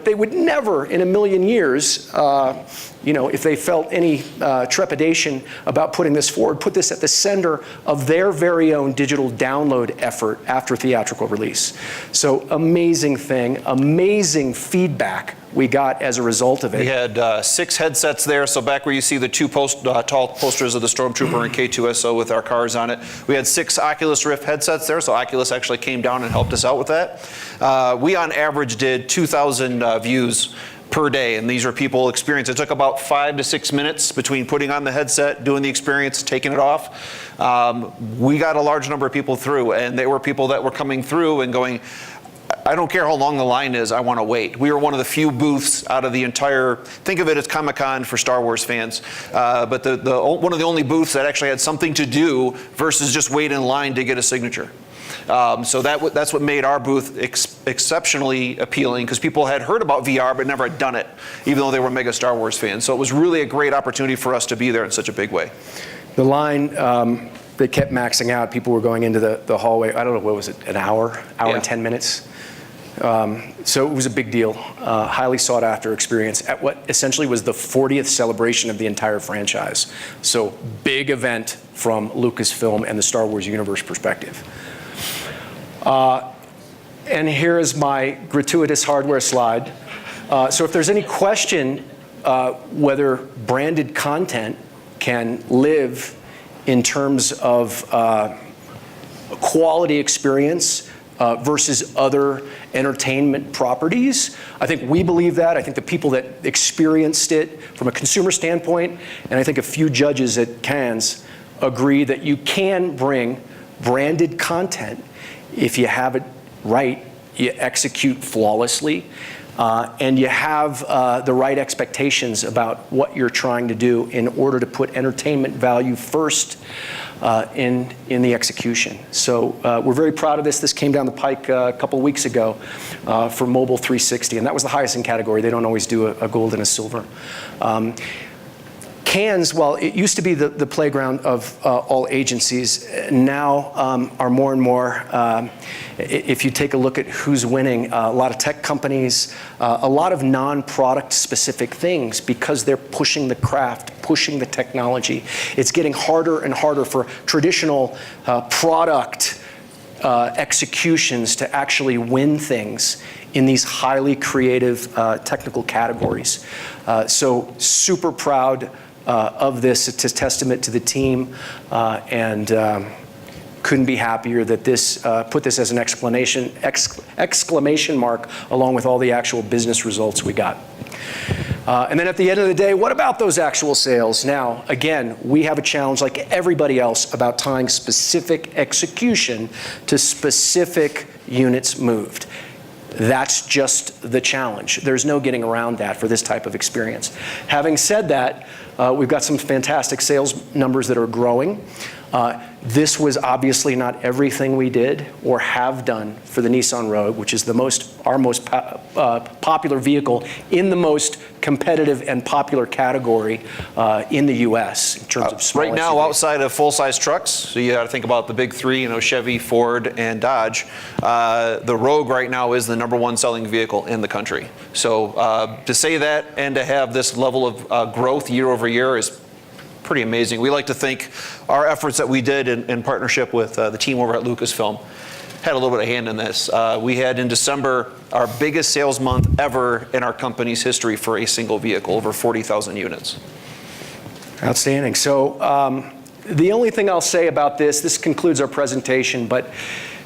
they would never in a million years, if they felt any trepidation about putting this forward, put this at the center of their very own digital download effort after theatrical release. So amazing thing, amazing feedback we got as a result of it. We had 6 headsets there, so back where you see the 2 tall posters of the Stormtrooper and K2SO with our cars on it, we had 6 Oculus Rift headsets there, so Oculus actually came down and helped us out with that. We on average did 2,000 views per day, and these are people experience. It took about 5 to 6 minutes between putting on the headset, doing the experience, taking it off. We got a large number of people through, and they were people that were coming through and going, I don't care how long the line is, I want to wait. We were one of the few booths out of the entire, think of it as Comic-Con for Star Wars fans, but one of the only booths that actually had something to do versus just wait in line to get a signature. So that's what made our booth exceptionally appealing, because people had heard about VR but never had done it, even though they were mega Star Wars fans. So it was really a great opportunity for us to be there in such a big way. The line, they kept maxing out. People were going into the hallway, I don't know, what was it, an hour and 10 minutes? So it was a big deal, highly sought after experience at what essentially was the 40th celebration of the entire franchise. So big event from Lucasfilm and the Star Wars universe perspective. And here is my gratuitous hardware slide. So if there's any question whether branded content can live in terms of quality experience versus other entertainment properties. I think we believe that. I think the people that experienced it from a consumer standpoint, and I think a few judges at Cannes agree that you can bring branded content if you have it right, you execute flawlessly, and you have the right expectations about what you're trying to do in order to put entertainment value first in the execution. So we're very proud of this. This came down the pike a couple of weeks ago for Mobile 360, and that was the highest in category. They don't always do a gold and a silver. Cannes, while it used to be the playground of all agencies, now are more and more, if you take a look at who's winning, a lot of tech companies, a lot of non-product specific things, because they're pushing the craft, pushing the technology. It's getting harder and harder for traditional product executions to actually win things in these highly creative technical categories. So super proud of this. It's a testament to the team, and couldn't be happier that this put this as an exclamation mark along with all the actual business results we got. And then at the end of the day, what about those actual sales? Now, again, we have a challenge like everybody else about tying specific execution to specific units moved. That's just the challenge. There's no getting around that for this type of experience. Having said that, we've got some fantastic sales numbers that are growing. This was obviously not everything we did or have done for the Nissan Rogue, which is our most popular vehicle in the most competitive and popular category in the U.S. in terms of small Right now, SUVs. outside of full-size trucks, so you got to think about the big three, Chevy, Ford, and Dodge. The Rogue right now is the #1 selling vehicle in the country. So to say that and to have this level of growth year over year is pretty amazing. We like to think our efforts that we did in partnership with the team over at Lucasfilm had a little bit of hand in this. We had in December our biggest sales month ever in our company's history for a single vehicle, over 40,000 units. Outstanding. So the only thing I'll say about this concludes our presentation, but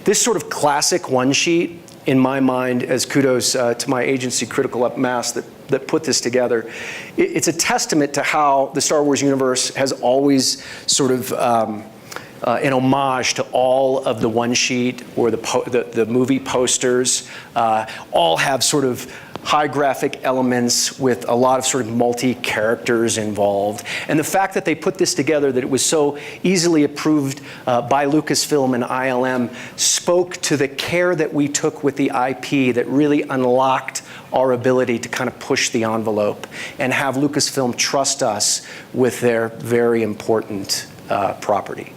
this sort of classic one sheet, in my mind, as kudos to my agency, Critical Up Mass, that put this together, it's a testament to how the Star Wars universe has always sort of an homage to all of the one sheet or the movie posters, all have sort of high graphic elements with a lot of sort of multi-characters involved. And the fact that they put this together, that it was so easily approved by Lucasfilm and ILM, spoke to the care that we took with the IP that really unlocked our ability to kind of push the envelope and have Lucasfilm trust us with their very important property.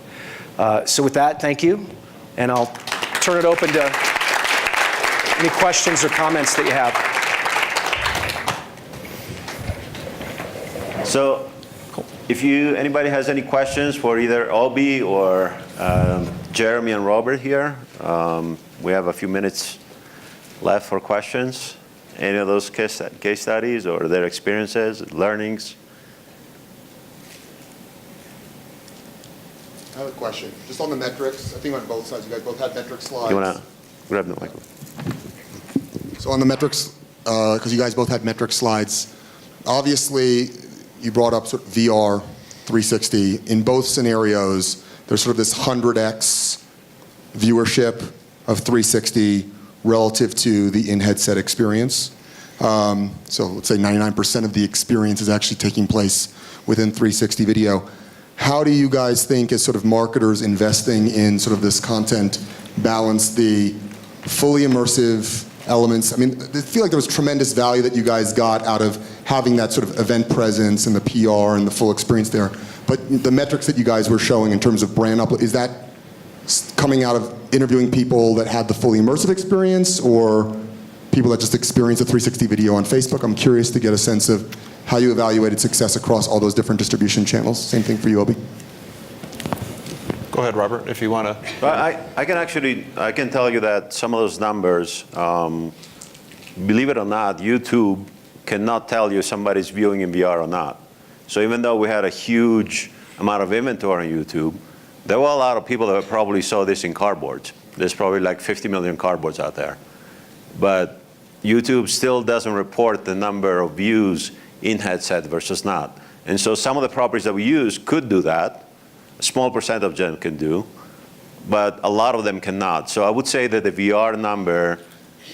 So with that, thank you. And I'll turn it open to any questions or comments that you have. So if anybody has any questions for either Obi or Jeremy and Robert here, we have a few minutes left for questions. Any of those case studies or their experiences, learnings? I have a question. Just on the metrics, I think on both sides, you guys both had metric slides. You want to grab the microphone? So on the metrics, because you guys both had metric slides, obviously you brought up sort of VR 360. In both scenarios, there's sort of this 100x viewership of 360 relative to the in-headset experience. So let's say 99% of the experience is actually taking place within 360 video. How do you guys think, as sort of marketers investing in sort of this content, balance the fully immersive elements? I mean, I feel like there was tremendous value that you guys got out of having that sort of event presence and the PR and the full experience there. But the metrics that you guys were showing in terms of brand up, is that coming out of interviewing people that had the fully immersive experience or people that just experienced a 360 video on Facebook? I'm curious to get a sense of how you evaluated success across all those different distribution channels. Same thing for you, Obi. Go ahead, Robert, if you want to. I can tell you that some of those numbers, believe it or not, YouTube cannot tell you somebody's viewing in VR or not. So even though we had a huge amount of inventory on YouTube, there were a lot of people that probably saw this in cardboards. There's probably like 50 million cardboards out there. But YouTube still doesn't report the number of views in headset versus not. And so some of the properties that we use could do that. A small percent of them can do, but a lot of them cannot. So I would say that the VR number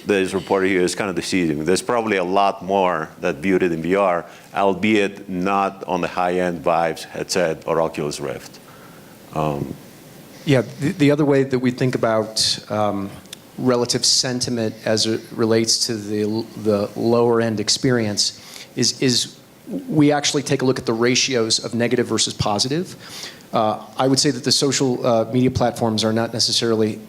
that is reported here is kind of deceiving. There's probably a lot more that viewed it in VR, albeit not on the high-end Vive headset or Oculus Rift. Yeah, the other way that we think about relative sentiment as it relates to the lower-end experience is we actually take a look at the ratios of negative versus positive. I would say that the social media platforms are not necessarily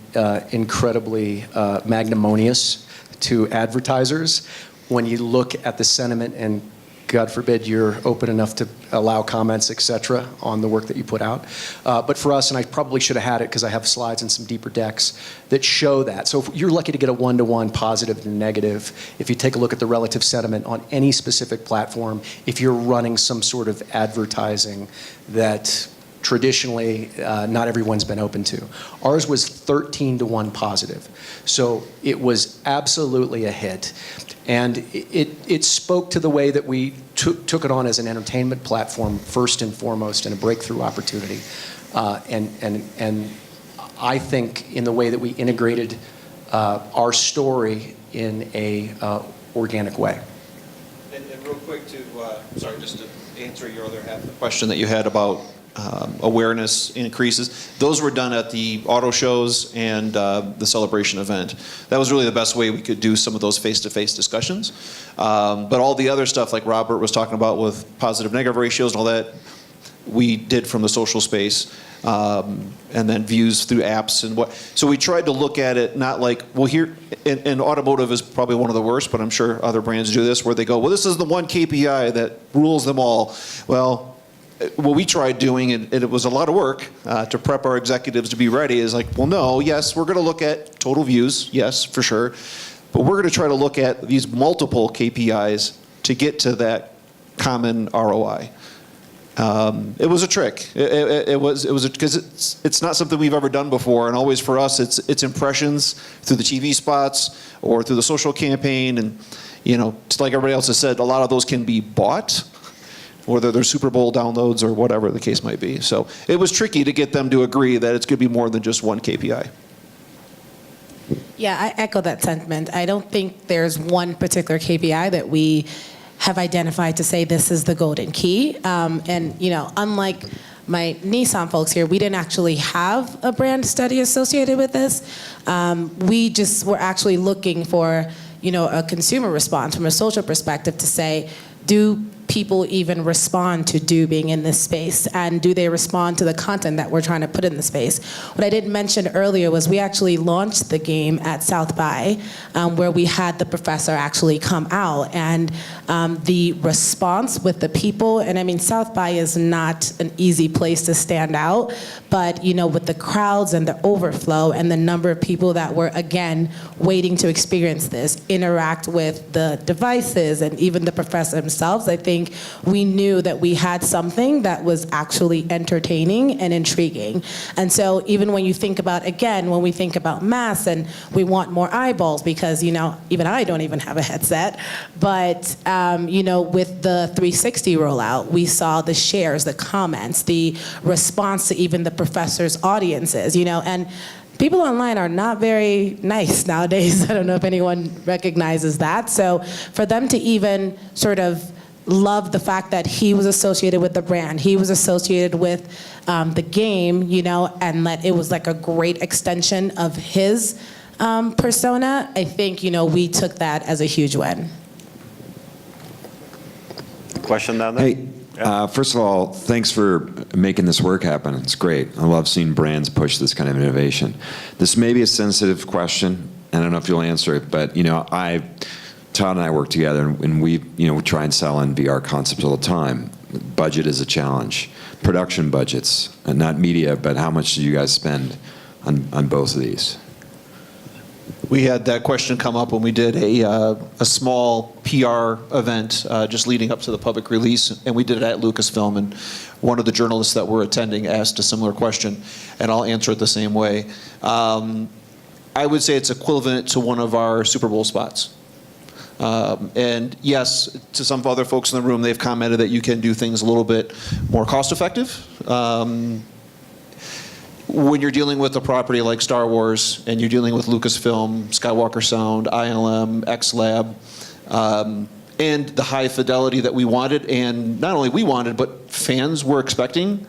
incredibly magnanimous to advertisers. When you look at the sentiment, and God forbid you're open enough to allow comments, et cetera, on the work that you put out. But for us, and I probably should have had it because I have slides and some deeper decks that show that. So if you're lucky to get a one-to-one positive and negative, if you take a look at the relative sentiment on any specific platform, if you're running some sort of advertising that traditionally not everyone's been open to. Ours was 13-to-1 positive. So it was absolutely a hit. And it spoke to the way that we took it on as an entertainment platform first and foremost, and a breakthrough opportunity. And I think in the way that we integrated our story in a organic way. And real quick sorry, just to answer your other half of the question that you had about awareness increases. Those were done at the auto shows and the celebration event. That was really the best way we could do some of those face-to-face discussions. But all the other stuff like Robert was talking about with positive negative ratios and all that, we did from the social space, and then views through apps and what. So we tried to look at it not like, well, here, and automotive is probably one of the worst, but I'm sure other brands do this, where they go, well, this is the one KPI that rules them all. Well, what we tried doing, and it was a lot of work to prep our executives to be ready, is like, well, no, yes, we're going to look at total views, yes, for sure, but we're going to try to look at these multiple KPIs to get to that common ROI. It was a trick. It was because it's not something we've ever done before, and always for us, it's impressions through the TV spots or through the social campaign, and just like everybody else has said, a lot of those can be bought, whether they're Super Bowl downloads or whatever the case might be. So it was tricky to get them to agree that it's going to be more than just one KPI. Yeah, I echo that sentiment. I don't think there's one particular KPI that we have identified to say this is the golden key. And unlike my Nissan folks here, we didn't actually have a brand study associated with this. We just were actually looking for, a consumer response from a social perspective to say, do people even respond to being in this space, and do they respond to the content that we're trying to put in the space? What I didn't mention earlier was we actually launched the game at South by, where we had the professor actually come out, and the response with the people, and I mean South by is not an easy place to stand out, but with the crowds and the overflow and the number of people that were again waiting to experience this, interact with the devices and even the professor themselves, I think we knew that we had something that was actually entertaining and intriguing. And so even when you think about, again, when we think about mass and we want more eyeballs, because, even I don't even have a headset, but, with the 360 rollout, we saw the shares, the comments, the response to even the professor's audiences, and people online are not very nice nowadays. I don't know if anyone recognizes that. So for them to even sort of love the fact that he was associated with the brand, he was associated with the game, and that it was like a great extension of his persona, I think, we took that as a huge win. Question down there? Hey, first of all, thanks for making this work happen. It's great. I love seeing brands push this kind of innovation. This may be a sensitive question. I don't know if you'll answer it, but Todd and I work together, and we try and sell in VR concepts all the time. Budget is a challenge. Production budgets, and not media, but how much do you guys spend on both of these? We had that question come up when we did a small PR event just leading up to the public release, and we did it at Lucasfilm, and one of the journalists that were attending asked a similar question, and I'll answer it the same way. I would say it's equivalent to one of our Super Bowl spots. And yes, to some other folks in the room, they've commented that you can do things a little bit more cost effective. When you're dealing with a property like Star Wars and you're dealing with Lucasfilm, Skywalker Sound, ILM, XLab, and the high fidelity that we wanted, and not only we wanted, but fans were expecting,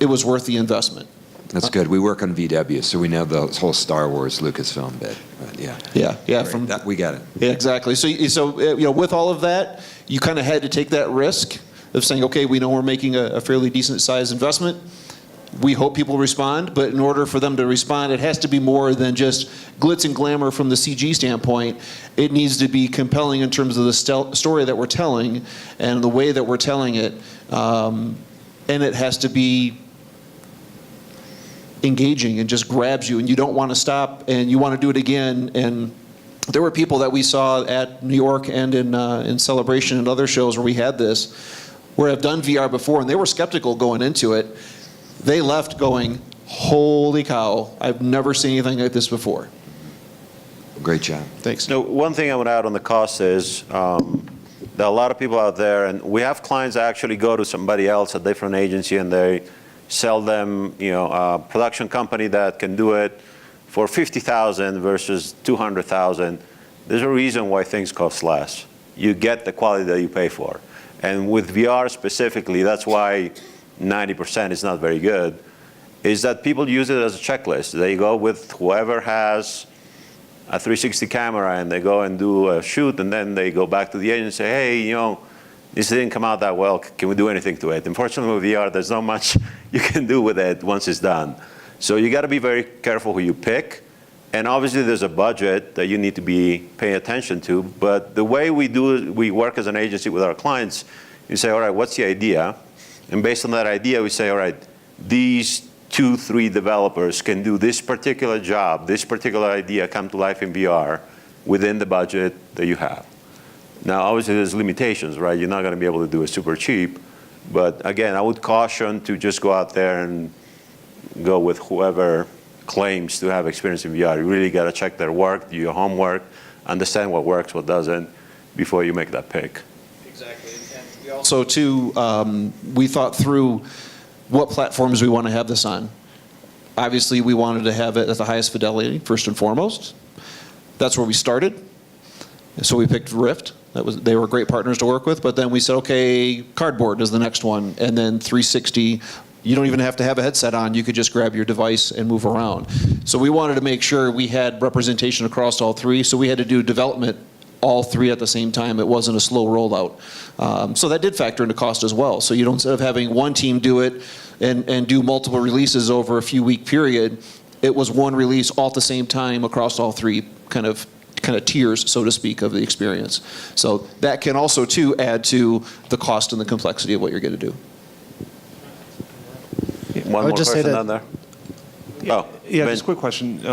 it was worth the investment. That's good. We work on VW, so we know the whole Star Wars Lucasfilm bit. But yeah. Yeah. From that, we get it. Yeah, exactly. So with all of that, you kind of had to take that risk of saying, okay, we know we're making a fairly decent sized investment. We hope people respond, but in order for them to respond, it has to be more than just glitz and glamour from the CG standpoint. It needs to be compelling in terms of the story that we're telling and the way that we're telling it, and it has to be engaging and just grabs you, and you don't want to stop, and you want to do it again. And there were people that we saw at New York and in Celebration and other shows where we had this, where I've done VR before, and they were skeptical going into it. They left going, holy cow, I've never seen anything like this before. Great job. Thanks. Now, one thing I would add on the cost is there are a lot of people out there, and we have clients that actually go to somebody else, a different agency, and they sell them, a production company that can do it for $50,000 versus $200,000. There's a reason why things cost less. You get the quality that you pay for. And with VR specifically, that's why 90% is not very good, is that people use it as a checklist. They go with whoever has a 360 camera and they go and do a shoot, and then they go back to the agent and say, hey, this didn't come out that well. Can we do anything to it? Unfortunately, with VR, there's not much you can do with it once it's done. So you got to be very careful who you pick. And obviously, there's a budget that you need to be paying attention to. But the way we work as an agency with our clients, you say, all right, what's the idea? And based on that idea, we say, all right, these 2-3 developers can do this particular job, this particular idea come to life in VR within the budget that you have. Now, obviously, there's limitations, right? You're not going to be able to do it super cheap. But again, I would caution to just go out there and go with whoever claims to have experience in VR. You really got to check their work, do your homework, understand what works, what doesn't, before you make that pick. Exactly. And we also, too, we thought through what platforms we want to have this on. Obviously, we wanted to have it at the highest fidelity, first and foremost. That's where we started. So we picked Rift. They were great partners to work with. But then we said, okay, Cardboard is the next one. And then 360. You don't even have to have a headset on. You could just grab your device and move around. So we wanted to make sure we had representation across all three. So we had to do development all three at the same time. It wasn't a slow rollout. So that did factor into cost as well. So you don't, instead of having one team do it and do multiple releases over a few week period, it was one release all at the same time across all three kind of tiers, so to speak, of the experience. So that can also, too, add to the cost and the complexity of what you're going to do. One more person down there. Yeah, just a quick question.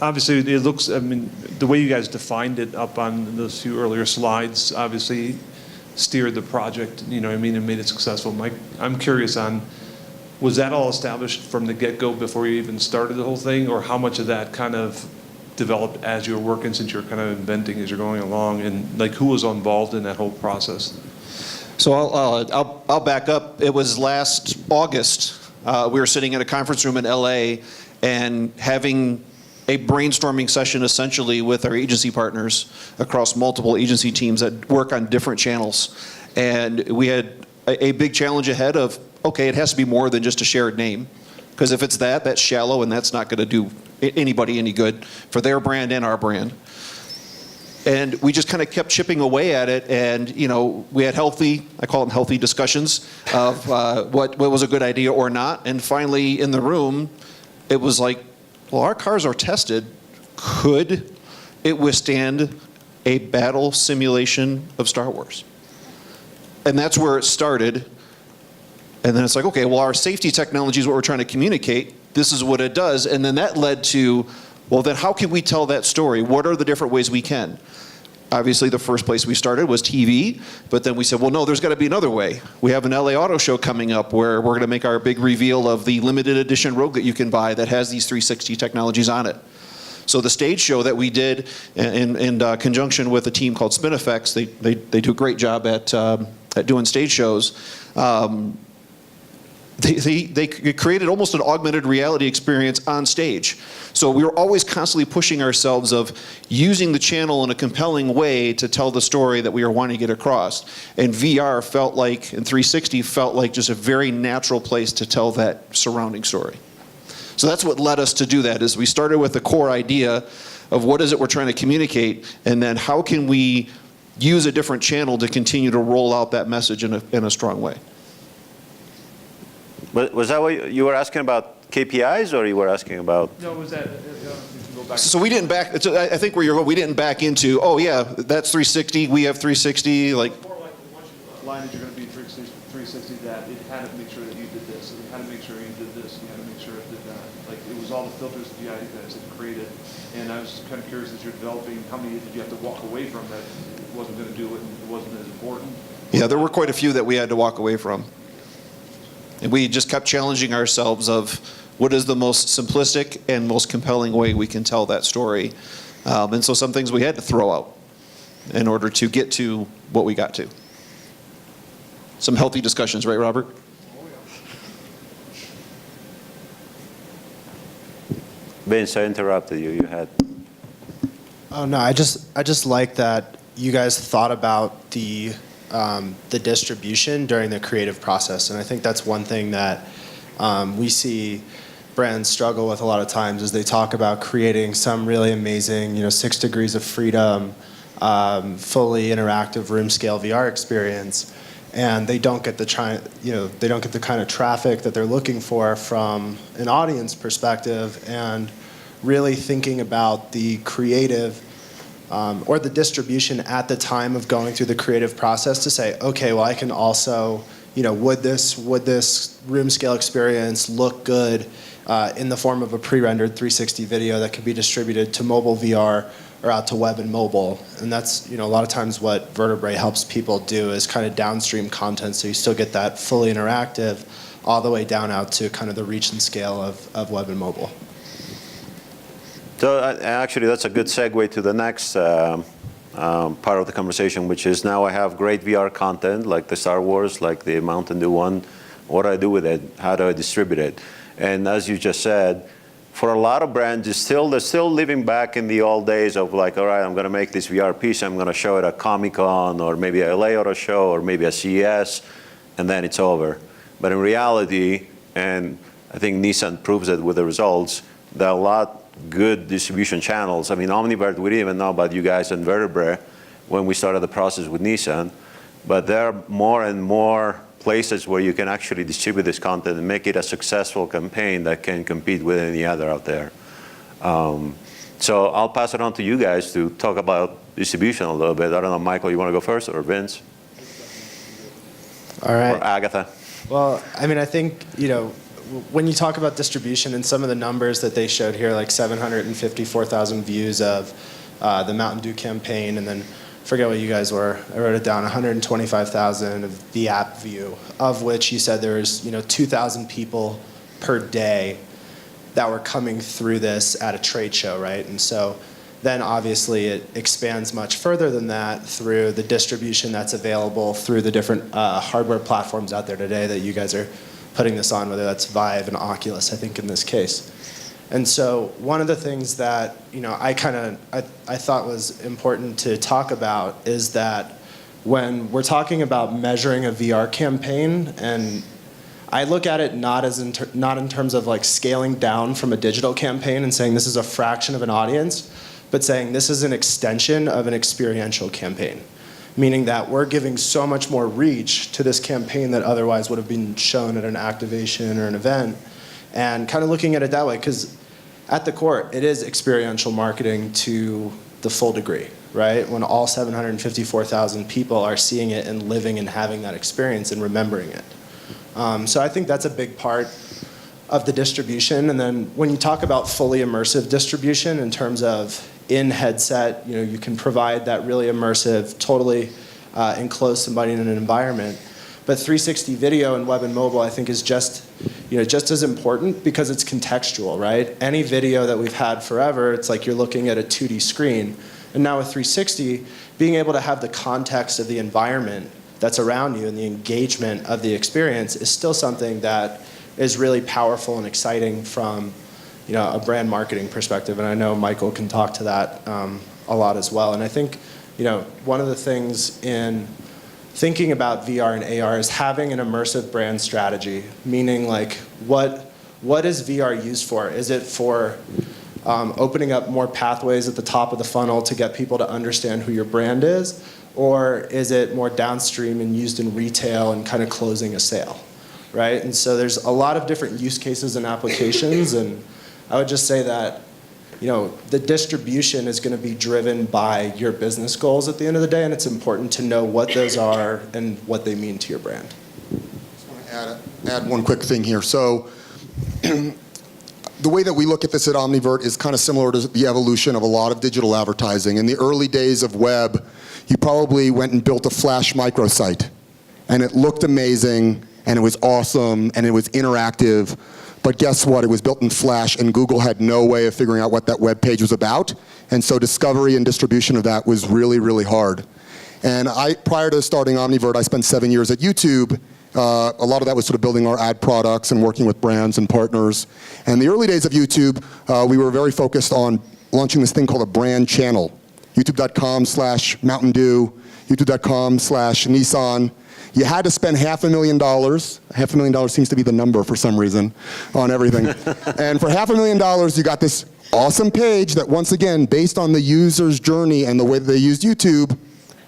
Obviously, it looks, the way you guys defined it up on those few earlier slides, obviously steered the project, and made it successful. I'm curious on, was that all established from the get-go before you even started the whole thing, or how much of that kind of developed as you were working, since you're kind of inventing as you're going along, and who was involved in that whole process? So I'll back up. It was last August. We were sitting in a conference room in LA and having a brainstorming session essentially with our agency partners across multiple agency teams that work on different channels. And we had a big challenge ahead of, okay, it has to be more than just a shared name. Because if it's that's shallow, and that's not going to do anybody any good for their brand and our brand. And we just kind of kept chipping away at it, and we had I call them healthy discussions of what was a good idea or not. And finally, in the room, it was like, well, our cars are tested. Could it withstand a battle simulation of Star Wars? And that's where it started. And then it's like, okay, well, our safety technology is what we're trying to communicate. This is what it does. And then that led to, well, then how can we tell that story? What are the different ways we can? Obviously, the first place we started was TV, but then we said, well, no, there's got to be another way. We have an LA Auto Show coming up where we're going to make our big reveal of the limited edition Rogue that you can buy that has these 360 technologies on it. So the stage show that we did in conjunction with a team called SpinFX, they do a great job at doing stage shows. They created almost an augmented reality experience on stage. So we were always constantly pushing ourselves of using the channel in a compelling way to tell the story that we were wanting to get across. And VR felt like, and 360 felt like just a very natural place to tell that surrounding story. So that's what led us to do that, is we started with the core idea of what is it we're trying to communicate, and then how can we use a different channel to continue to roll out that message in a strong way. But was that what you were asking about, KPIs, or you were asking about? No, was that, you can go back. So we didn't back, I think where you're going, we didn't back into, oh yeah, that's 360, we have 360, like. More like once you line that you're going to be 360, that it had to make sure that you did this, and it had to make sure you did this, and you had to make sure it did that. Like, it was all the filters that you guys had created. And I was kind of curious, as you're developing, how many did you have to walk away from that it wasn't going to do it and it wasn't as important? Yeah, there were quite a few that we had to walk away from. And we just kept challenging ourselves of what is the most simplistic and most compelling way we can tell that story. And so some things we had to throw out in order to get to what we got to. Some healthy discussions, right, Robert? Vince, I interrupted you. You had. Oh no, I just like that you guys thought about the distribution during the creative process, and I think that's one thing that we see brands struggle with a lot of times, is they talk about creating some really amazing, 6 degrees of freedom, fully interactive room scale VR experience, and they don't get the kind of traffic that they're looking for from an audience perspective, and really thinking about the creative or the distribution at the time of going through the creative process to say, okay, well, I can also, would this room scale experience look good in the form of a pre-rendered 360 video that could be distributed to mobile VR or out to web and mobile? And that's, a lot of times what Vertebrae helps people do is kind of downstream content, so you still get that fully interactive all the way down out to kind of the reach and scale of web and mobile. So actually, that's a good segue to the next part of the conversation, which is now I have great VR content, like the Star Wars, like the Mountain Dew one. What do I do with it? How do I distribute it? And as you just said, for a lot of brands, they're still living back in the old days of like, all right, I'm going to make this VR piece, I'm going to show it at Comic-Con or maybe a LA Auto Show or maybe a CES, and then it's over. But in reality, and I think Nissan proves it with the results, there are a lot good distribution channels. I mean, Omnivert, we didn't even know about you guys and Vertebrae when we started the process with Nissan, but there are more and more places where you can actually distribute this content and make it a successful campaign that can compete with any other out there. So I'll pass it on to you guys to talk about distribution a little bit. I don't know, Michael, you want to go first, or Vince? All right. Or Agatha? Well, I mean, I think, when you talk about distribution and some of the numbers that they showed here, like 754,000 views of the Mountain Dew campaign, and then forget what you guys were, I wrote it down, 125,000 of the app view, of which you said there was 2,000 people per day that were coming through this at a trade show, right? And so then obviously it expands much further than that through the distribution that's available through the different hardware platforms out there today that you guys are putting this on, whether that's Vive and Oculus, I think in this case. And so one of the things that I thought was important to talk about is that when we're talking about measuring a VR campaign, and I look at it not in terms of like scaling down from a digital campaign and saying this is a fraction of an audience, but saying this is an extension of an experiential campaign. Meaning that we're giving so much more reach to this campaign that otherwise would have been shown at an activation or an event, and kind of looking at it that way, because at the core, it is experiential marketing to the full degree, right? When all 754,000 people are seeing it and living and having that experience and remembering it. So I think that's a big part of the distribution. And then when you talk about fully immersive distribution in terms of in headset, you can provide that really immersive, totally enclose somebody in an environment. But 360 video and web and mobile, I think, is just as important because it's contextual, right? Any video that we've had forever, it's like you're looking at a 2D screen. And now with 360, being able to have the context of the environment that's around you and the engagement of the experience is still something that is really powerful and exciting from a brand marketing perspective. And I know Michael can talk to that a lot as well. And I think one of the things in thinking about VR and AR is having an immersive brand strategy, meaning like what is VR used for? Is it for opening up more pathways at the top of the funnel to get people to understand who your brand is? Or is it more downstream and used in retail and kind of closing a sale, right? And so there's a lot of different use cases and applications, and I would just say that the distribution is going to be driven by your business goals at the end of the day, and it's important to know what those are and what they mean to your brand. I just want to add one quick thing here. So the way that we look at this at Omnivert is kind of similar to the evolution of a lot of digital advertising. In the early days of web, you probably went and built a Flash microsite, and it looked amazing, and it was awesome, and it was interactive. But guess what? It was built in Flash, and Google had no way of figuring out what that web page was about. And so discovery and distribution of that was really, really hard. And prior to starting Omnivert, I spent 7 years at YouTube. A lot of that was sort of building our ad products and working with brands and partners. And the early days of YouTube, we were very focused on launching this thing called a brand channel. YouTube.com/Mountain Dew, YouTube.com/Nissan. You had to spend $500,000. $500,000 seems to be the number for some reason on everything. And for $500,000, you got this awesome page that, once again, based on the user's journey and the way that they used YouTube,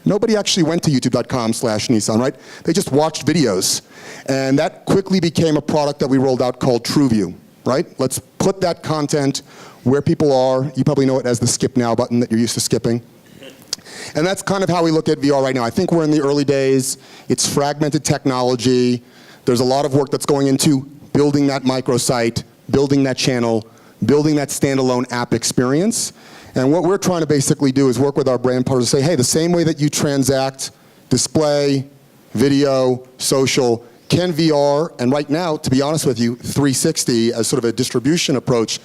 nobody actually went to youtube.com/Nissan, right? They just watched videos. And that quickly became a product that we rolled out called TrueView, right? Let's put that content where people are. You probably know it as the skip now button that you're used to skipping. And that's kind of how we look at VR right now. I think we're in the early days. It's fragmented technology. There's a lot of work that's going into building that microsite, building that channel, building that standalone app experience. And what we're trying to basically do is work with our brand partners to say, hey, the same way that you transact display, video, social, can VR, and right now, to be honest with you, 360 as sort of a distribution approach,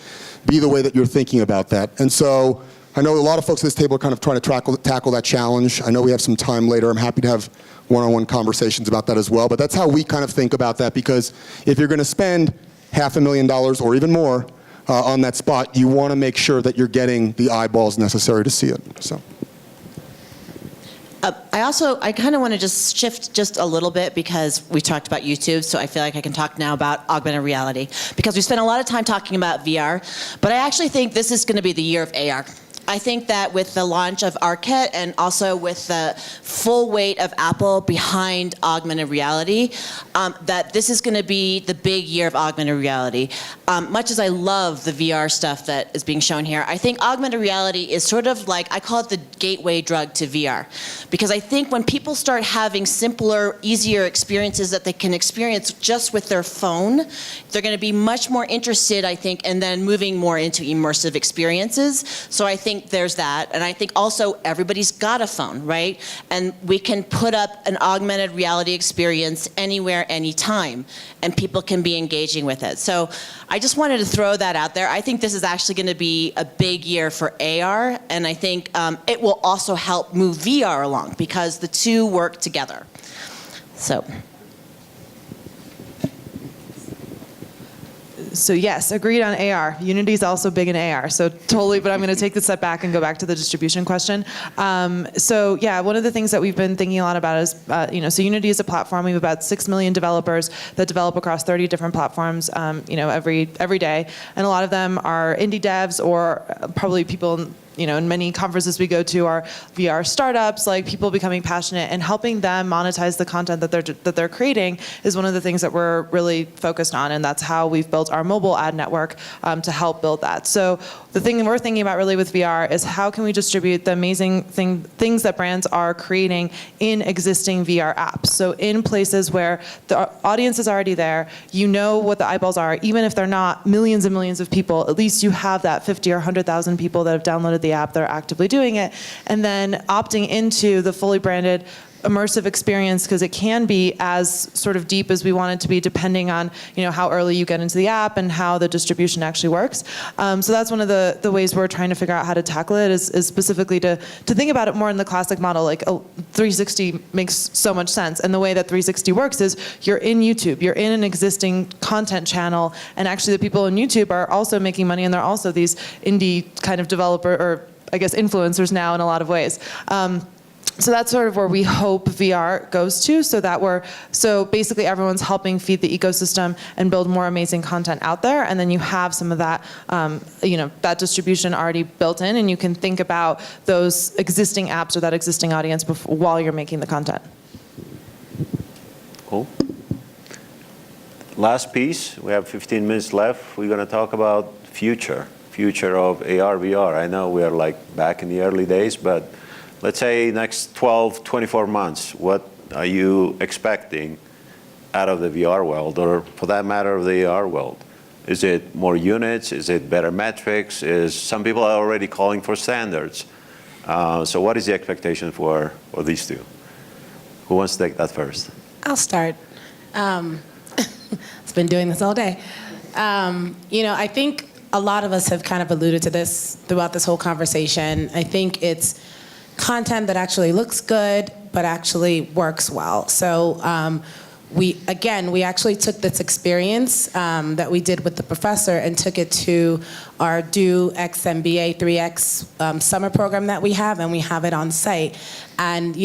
be the way that you're thinking about that. And so I know a lot of folks at this table are kind of trying to tackle that challenge. I know we have some time later. I'm happy to have one-on-one conversations about that as well. But that's how we kind of think about that, because if you're going to spend $500,000 or even more on that spot, you want to make sure that you're getting the eyeballs necessary to see it. So. I kind of want to just shift just a little bit because we talked about YouTube, so I feel like I can talk now about augmented reality because we spent a lot of time talking about VR, but I actually think this is going to be the year of AR. I think that with the launch of Arquette and also with the full weight of Apple behind augmented reality, that this is going to be the big year of augmented reality. Much as I love the VR stuff that is being shown here, I think augmented reality is sort of like, I call it the gateway drug to VR. Because I think when people start having simpler, easier experiences that they can experience just with their phone, they're going to be much more interested, I think, and then moving more into immersive experiences. So I think there's that, and I think also everybody's got a phone, right? And we can put up an augmented reality experience anywhere, anytime, and people can be engaging with it. So I just wanted to throw that out there. I think this is actually going to be a big year for AR, and I think it will also help move VR along because the two work together. So. So yes, agreed on AR. Unity is also big in AR. So totally, but I'm going to take the step back and go back to the distribution question. So yeah, one of the things that we've been thinking a lot about is, so Unity is a platform. We have about 6 million developers that develop across 30 different platforms, every day, and a lot of them are indie devs or probably people. In many conferences we go to are VR startups, like people becoming passionate and helping them monetize the content that they're creating is one of the things that we're really focused on, and that's how we've built our mobile ad network to help build that. So the thing we're thinking about really with VR is how can we distribute the amazing things that brands are creating in existing VR apps. So in places where the audience is already there, you know what the eyeballs are, even if they're not millions and millions of people, at least you have that 50 or 100,000 people that have downloaded the app that are actively doing it, and then opting into the fully branded immersive experience because it can be as sort of deep as we want it to be depending on how early you get into the app and how the distribution actually works. So that's one of the ways we're trying to figure out how to tackle it is specifically to think about it more in the classic model. Like 360 makes so much sense, and the way that 360 works is you're in YouTube, you're in an existing content channel, and actually the people in YouTube are also making money, and they're also these indie kind of developer, or I guess influencers now in a lot of ways. So that's sort of where we hope VR goes to, so basically everyone's helping feed the ecosystem and build more amazing content out there, and then you have some of that, that distribution already built in, and you can think about those existing apps or that existing audience while you're making the content. Cool. Last piece, we have 15 minutes left. We're going to talk about future of AR, VR. I know we are like back in the early days, but let's say next 12, 24 months, what are you expecting out of the VR world, or for that matter, of the AR world? Is it more units? Is it better metrics? Some people are already calling for standards. So what is the expectation for these two? Who wants to take that first? I'll start. It's been doing this all day. I think a lot of us have kind of alluded to this throughout this whole conversation. I think it's content that actually looks good, but actually works well. So we actually took this experience that we did with the professor and took it to our Do X MBA 3X summer program that we have, and we have it on site. And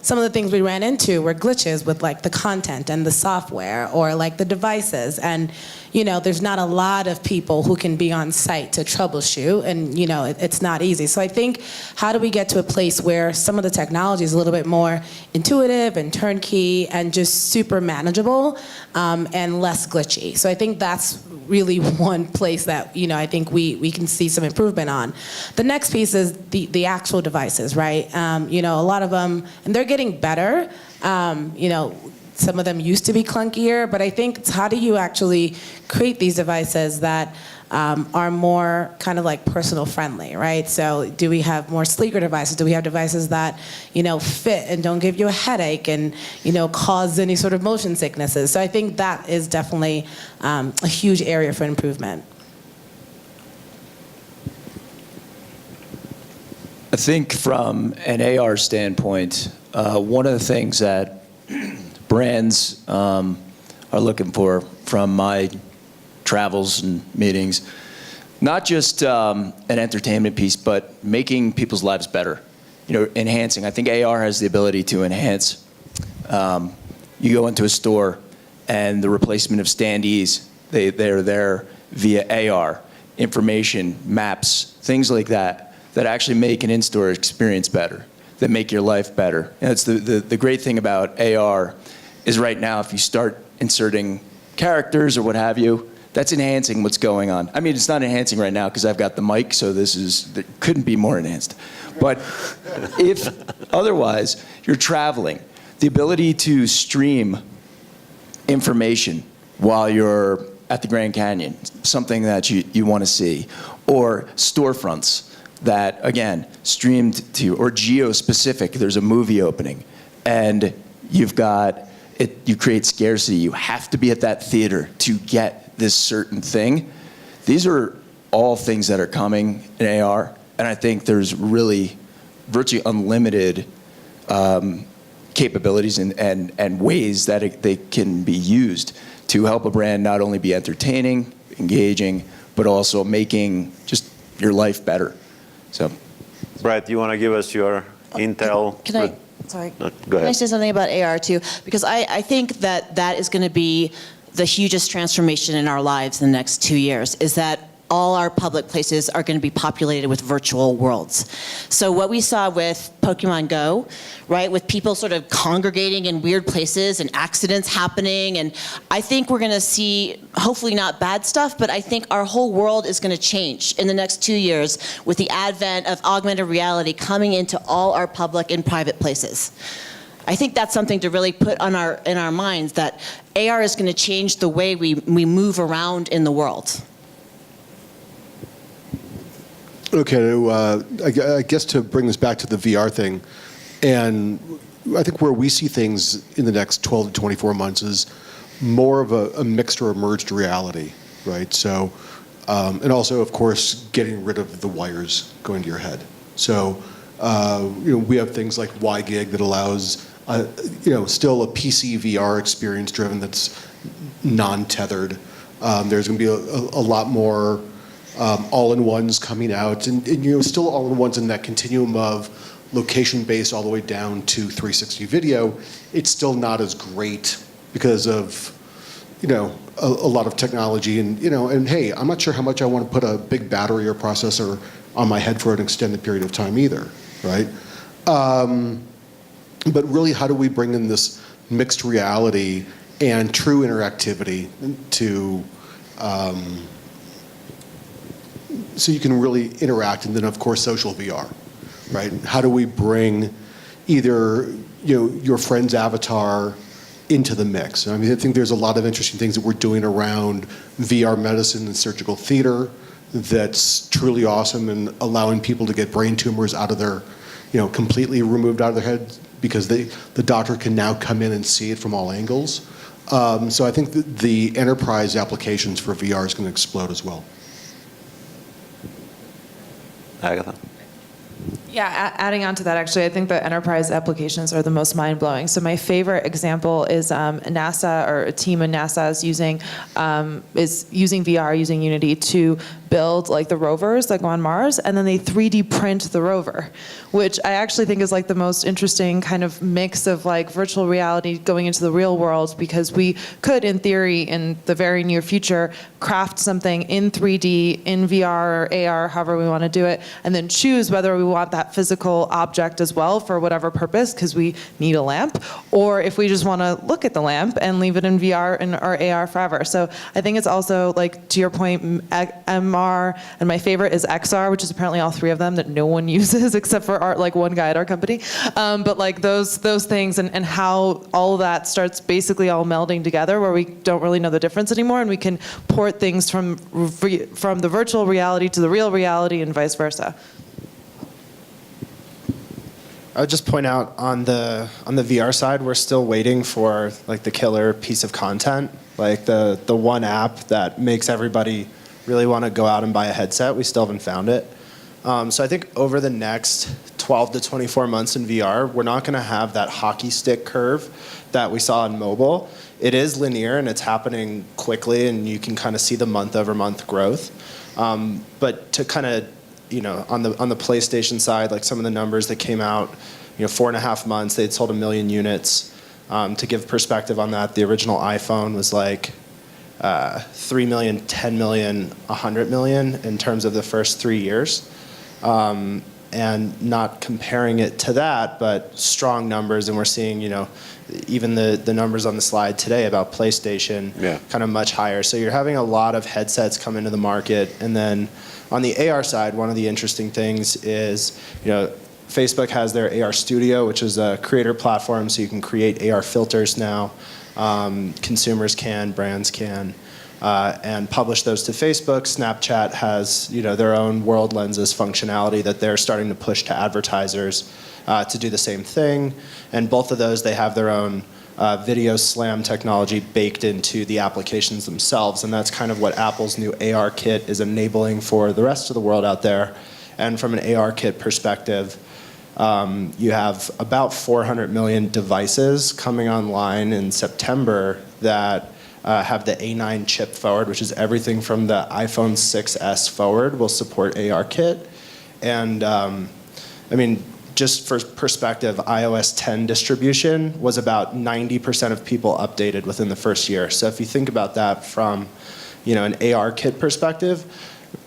some of the things we ran into were glitches with like the content and the software or like the devices. And there's not a lot of people who can be on site to troubleshoot, and it's not easy. So I think, how do we get to a place where some of the technology is a little bit more intuitive and turnkey and just super manageable and less glitchy? So I think that's really one place that I think we can see some improvement on. The next piece is the actual devices, right? A lot of them, and they're getting better. Some of them used to be clunkier, but I think it's how do you actually create these devices that are more kind of like personal friendly, right? So do we have more sleeker devices? Do we have devices that, fit and don't give you a headache and, cause any sort of motion sicknesses? So I think that is definitely a huge area for improvement. I think from an AR standpoint, one of the things that brands are looking for from my travels and meetings, not just an entertainment piece, but making people's lives better, enhancing. I think AR has the ability to enhance. You go into a store and the replacement of standees, they're there via AR, information, maps, things like that actually make an in-store experience better, that make your life better. And it's the great thing about AR is right now, if you start inserting characters or what have you, that's enhancing what's going on. I mean, it's not enhancing right now because I've got the mic, so it couldn't be more enhanced. But if otherwise, you're traveling, the ability to stream information while you're at the Grand Canyon, something that you want to see, or storefronts that, again, streamed to you, or geo-specific, there's a movie opening, and you've got it, you create scarcity. You have to be at that theater to get this certain thing. These are all things that are coming in AR, and I think there's really virtually unlimited capabilities and ways that they can be used to help a brand not only be entertaining, engaging, but also making just your life better. So, Brett, you want to give us your intel? Sorry. Go Can I ahead. say something about AR too? Because I think that is going to be the hugest transformation in our lives in the next 2 years, is that all our public places are going to be populated with virtual worlds. So what we saw with Pokemon Go, right, with people sort of congregating in weird places and accidents happening, and I think we're going to see, hopefully not bad stuff, but I think our whole world is going to change in the next 2 years with the advent of augmented reality coming into all our public and private places. I think that's something to really put on in our minds, that AR is going to change the way we move around in the world. Okay, I guess to bring this back to the VR thing, and I think where we see things in the next 12 to 24 months is more of a mixed or merged reality, right? So, and also, of course, getting rid of the wires going to your head. So, we have things like YGig that allows, still a PC VR experience driven that's non-tethered. There's going to be a lot more all-in-ones coming out, and still all-in-ones in that continuum of location-based all the way down to 360 video. It's still not as great because of a lot of technology, and hey, I'm not sure how much I want to put a big battery or processor on my head for an extended period of time either, right? But really, how do we bring in this mixed reality and true interactivity to so you can really interact, and then of course social VR, right? How do we bring either your friend's avatar into the mix? I mean, I think there's a lot of interesting things that we're doing around VR medicine and surgical theater that's truly awesome, and allowing people to get brain tumors out of their, completely removed out of their head because the doctor can now come in and see it from all angles. So I think that the enterprise applications for VR is going to explode as well. Agatha? Yeah, adding on to that, actually, I think the enterprise applications are the most mind-blowing. So my favorite example is NASA, or a team in NASA is using VR, using Unity to build like the rovers that go on Mars, and then they 3D print the rover, which I actually think is like the most interesting kind of mix of like virtual reality going into the real world, because we could, in theory, in the very near future, craft something in 3D, in VR or AR, however we want to do it, and then choose whether we want that physical object as well for whatever purpose, because we need a lamp, or if we just want to look at the lamp and leave it in VR or AR forever. So I think it's also, like, to your point, MR, and my favorite is XR, which is apparently all three of them that no one uses except for one guy at our company. But like those things and how all of that starts basically all melding together, where we don't really know the difference anymore, and we can port things from the virtual reality to the real reality and vice versa. I would just point out on the VR side, we're still waiting for like the killer piece of content, like the one app that makes everybody really want to go out and buy a headset. We still haven't found it. So I think over the next 12 to 24 months in VR, we're not going to have that hockey stick curve that we saw in mobile. It is linear and it's happening quickly, and you can kind of see the month-over-month growth. But to kind of, on the PlayStation side, like some of the numbers that came out, 4.5 months, they'd sold 1 million units. To give perspective on that, the original iPhone was like 3 million, 10 million, 100 million in terms of the first 3 years. And not comparing it to that, but strong numbers, and we're seeing, even the numbers on the slide today about PlayStation, kind of much higher. So you're having a lot of headsets come into the market, and then on the AR side, one of the interesting things is, Facebook has their AR Studio, which is a creator platform, so you can create AR filters now. Consumers can, brands can, and publish those to Facebook. Snapchat has, their own World Lenses functionality that they're starting to push to advertisers to do the same thing. And both of those, they have their own video slam technology baked into the applications themselves, and that's kind of what Apple's new AR kit is enabling for the rest of the world out there. And from an AR kit perspective, you have about 400 million devices coming online in September that have the A9 chip forward, which is everything from the iPhone 6s forward will support AR kit. And just for perspective, iOS 10 distribution was about 90% of people updated within the first year. So if you think about that from, an AR kit perspective,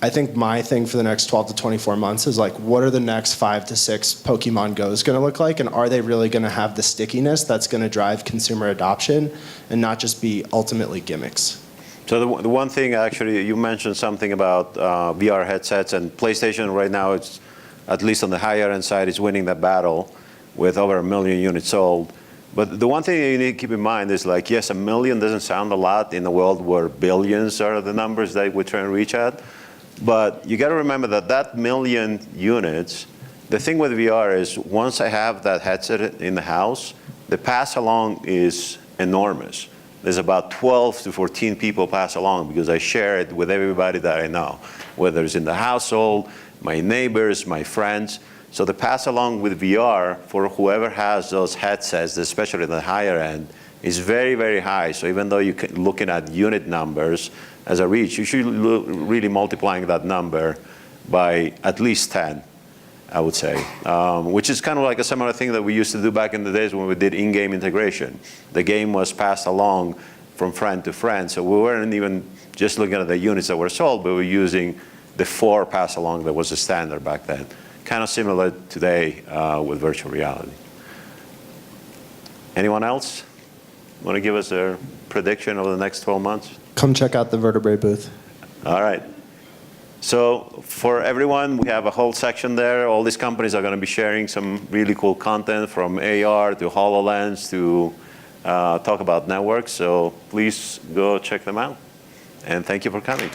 I think my thing for the next 12 to 24 months is like, what are the next 5 to 6 Pokemon Go's going to look like, and are they really going to have the stickiness that's going to drive consumer adoption and not just be ultimately gimmicks? So the one thing, actually, you mentioned something about VR headsets, and PlayStation right now, it's at least on the higher end side, is winning that battle with over 1 million units sold. But the one thing you need to keep in mind is, like, yes, 1 million doesn't sound a lot in a world where billions are the numbers that we're trying to reach at. But you got to remember that 1 million units The thing with VR is once I have that headset in the house, the pass along is enormous. There's about 12 to 14 people pass along because I share it with everybody that I know, whether it's in the household, my neighbors, my friends. So the pass along with VR for whoever has those headsets, especially the higher end, is very, very high. So even though you're looking at unit numbers as a reach, you should really multiplying that number by at least 10, I would say, which is kind of like a similar thing that we used to do back in the days when we did in-game integration. The game was passed along from friend to friend, so we weren't even just looking at the units that were sold, but we were using the 4 pass along that was the standard back then. Kind of similar today with virtual reality. Anyone else want to give us a prediction over the next 12 months? Come check out the Vertebrae booth. All right. So for everyone, we have a whole section there. All these companies are going to be sharing some really cool content from AR to HoloLens to talk about networks. So please go check them out. And thank you for coming.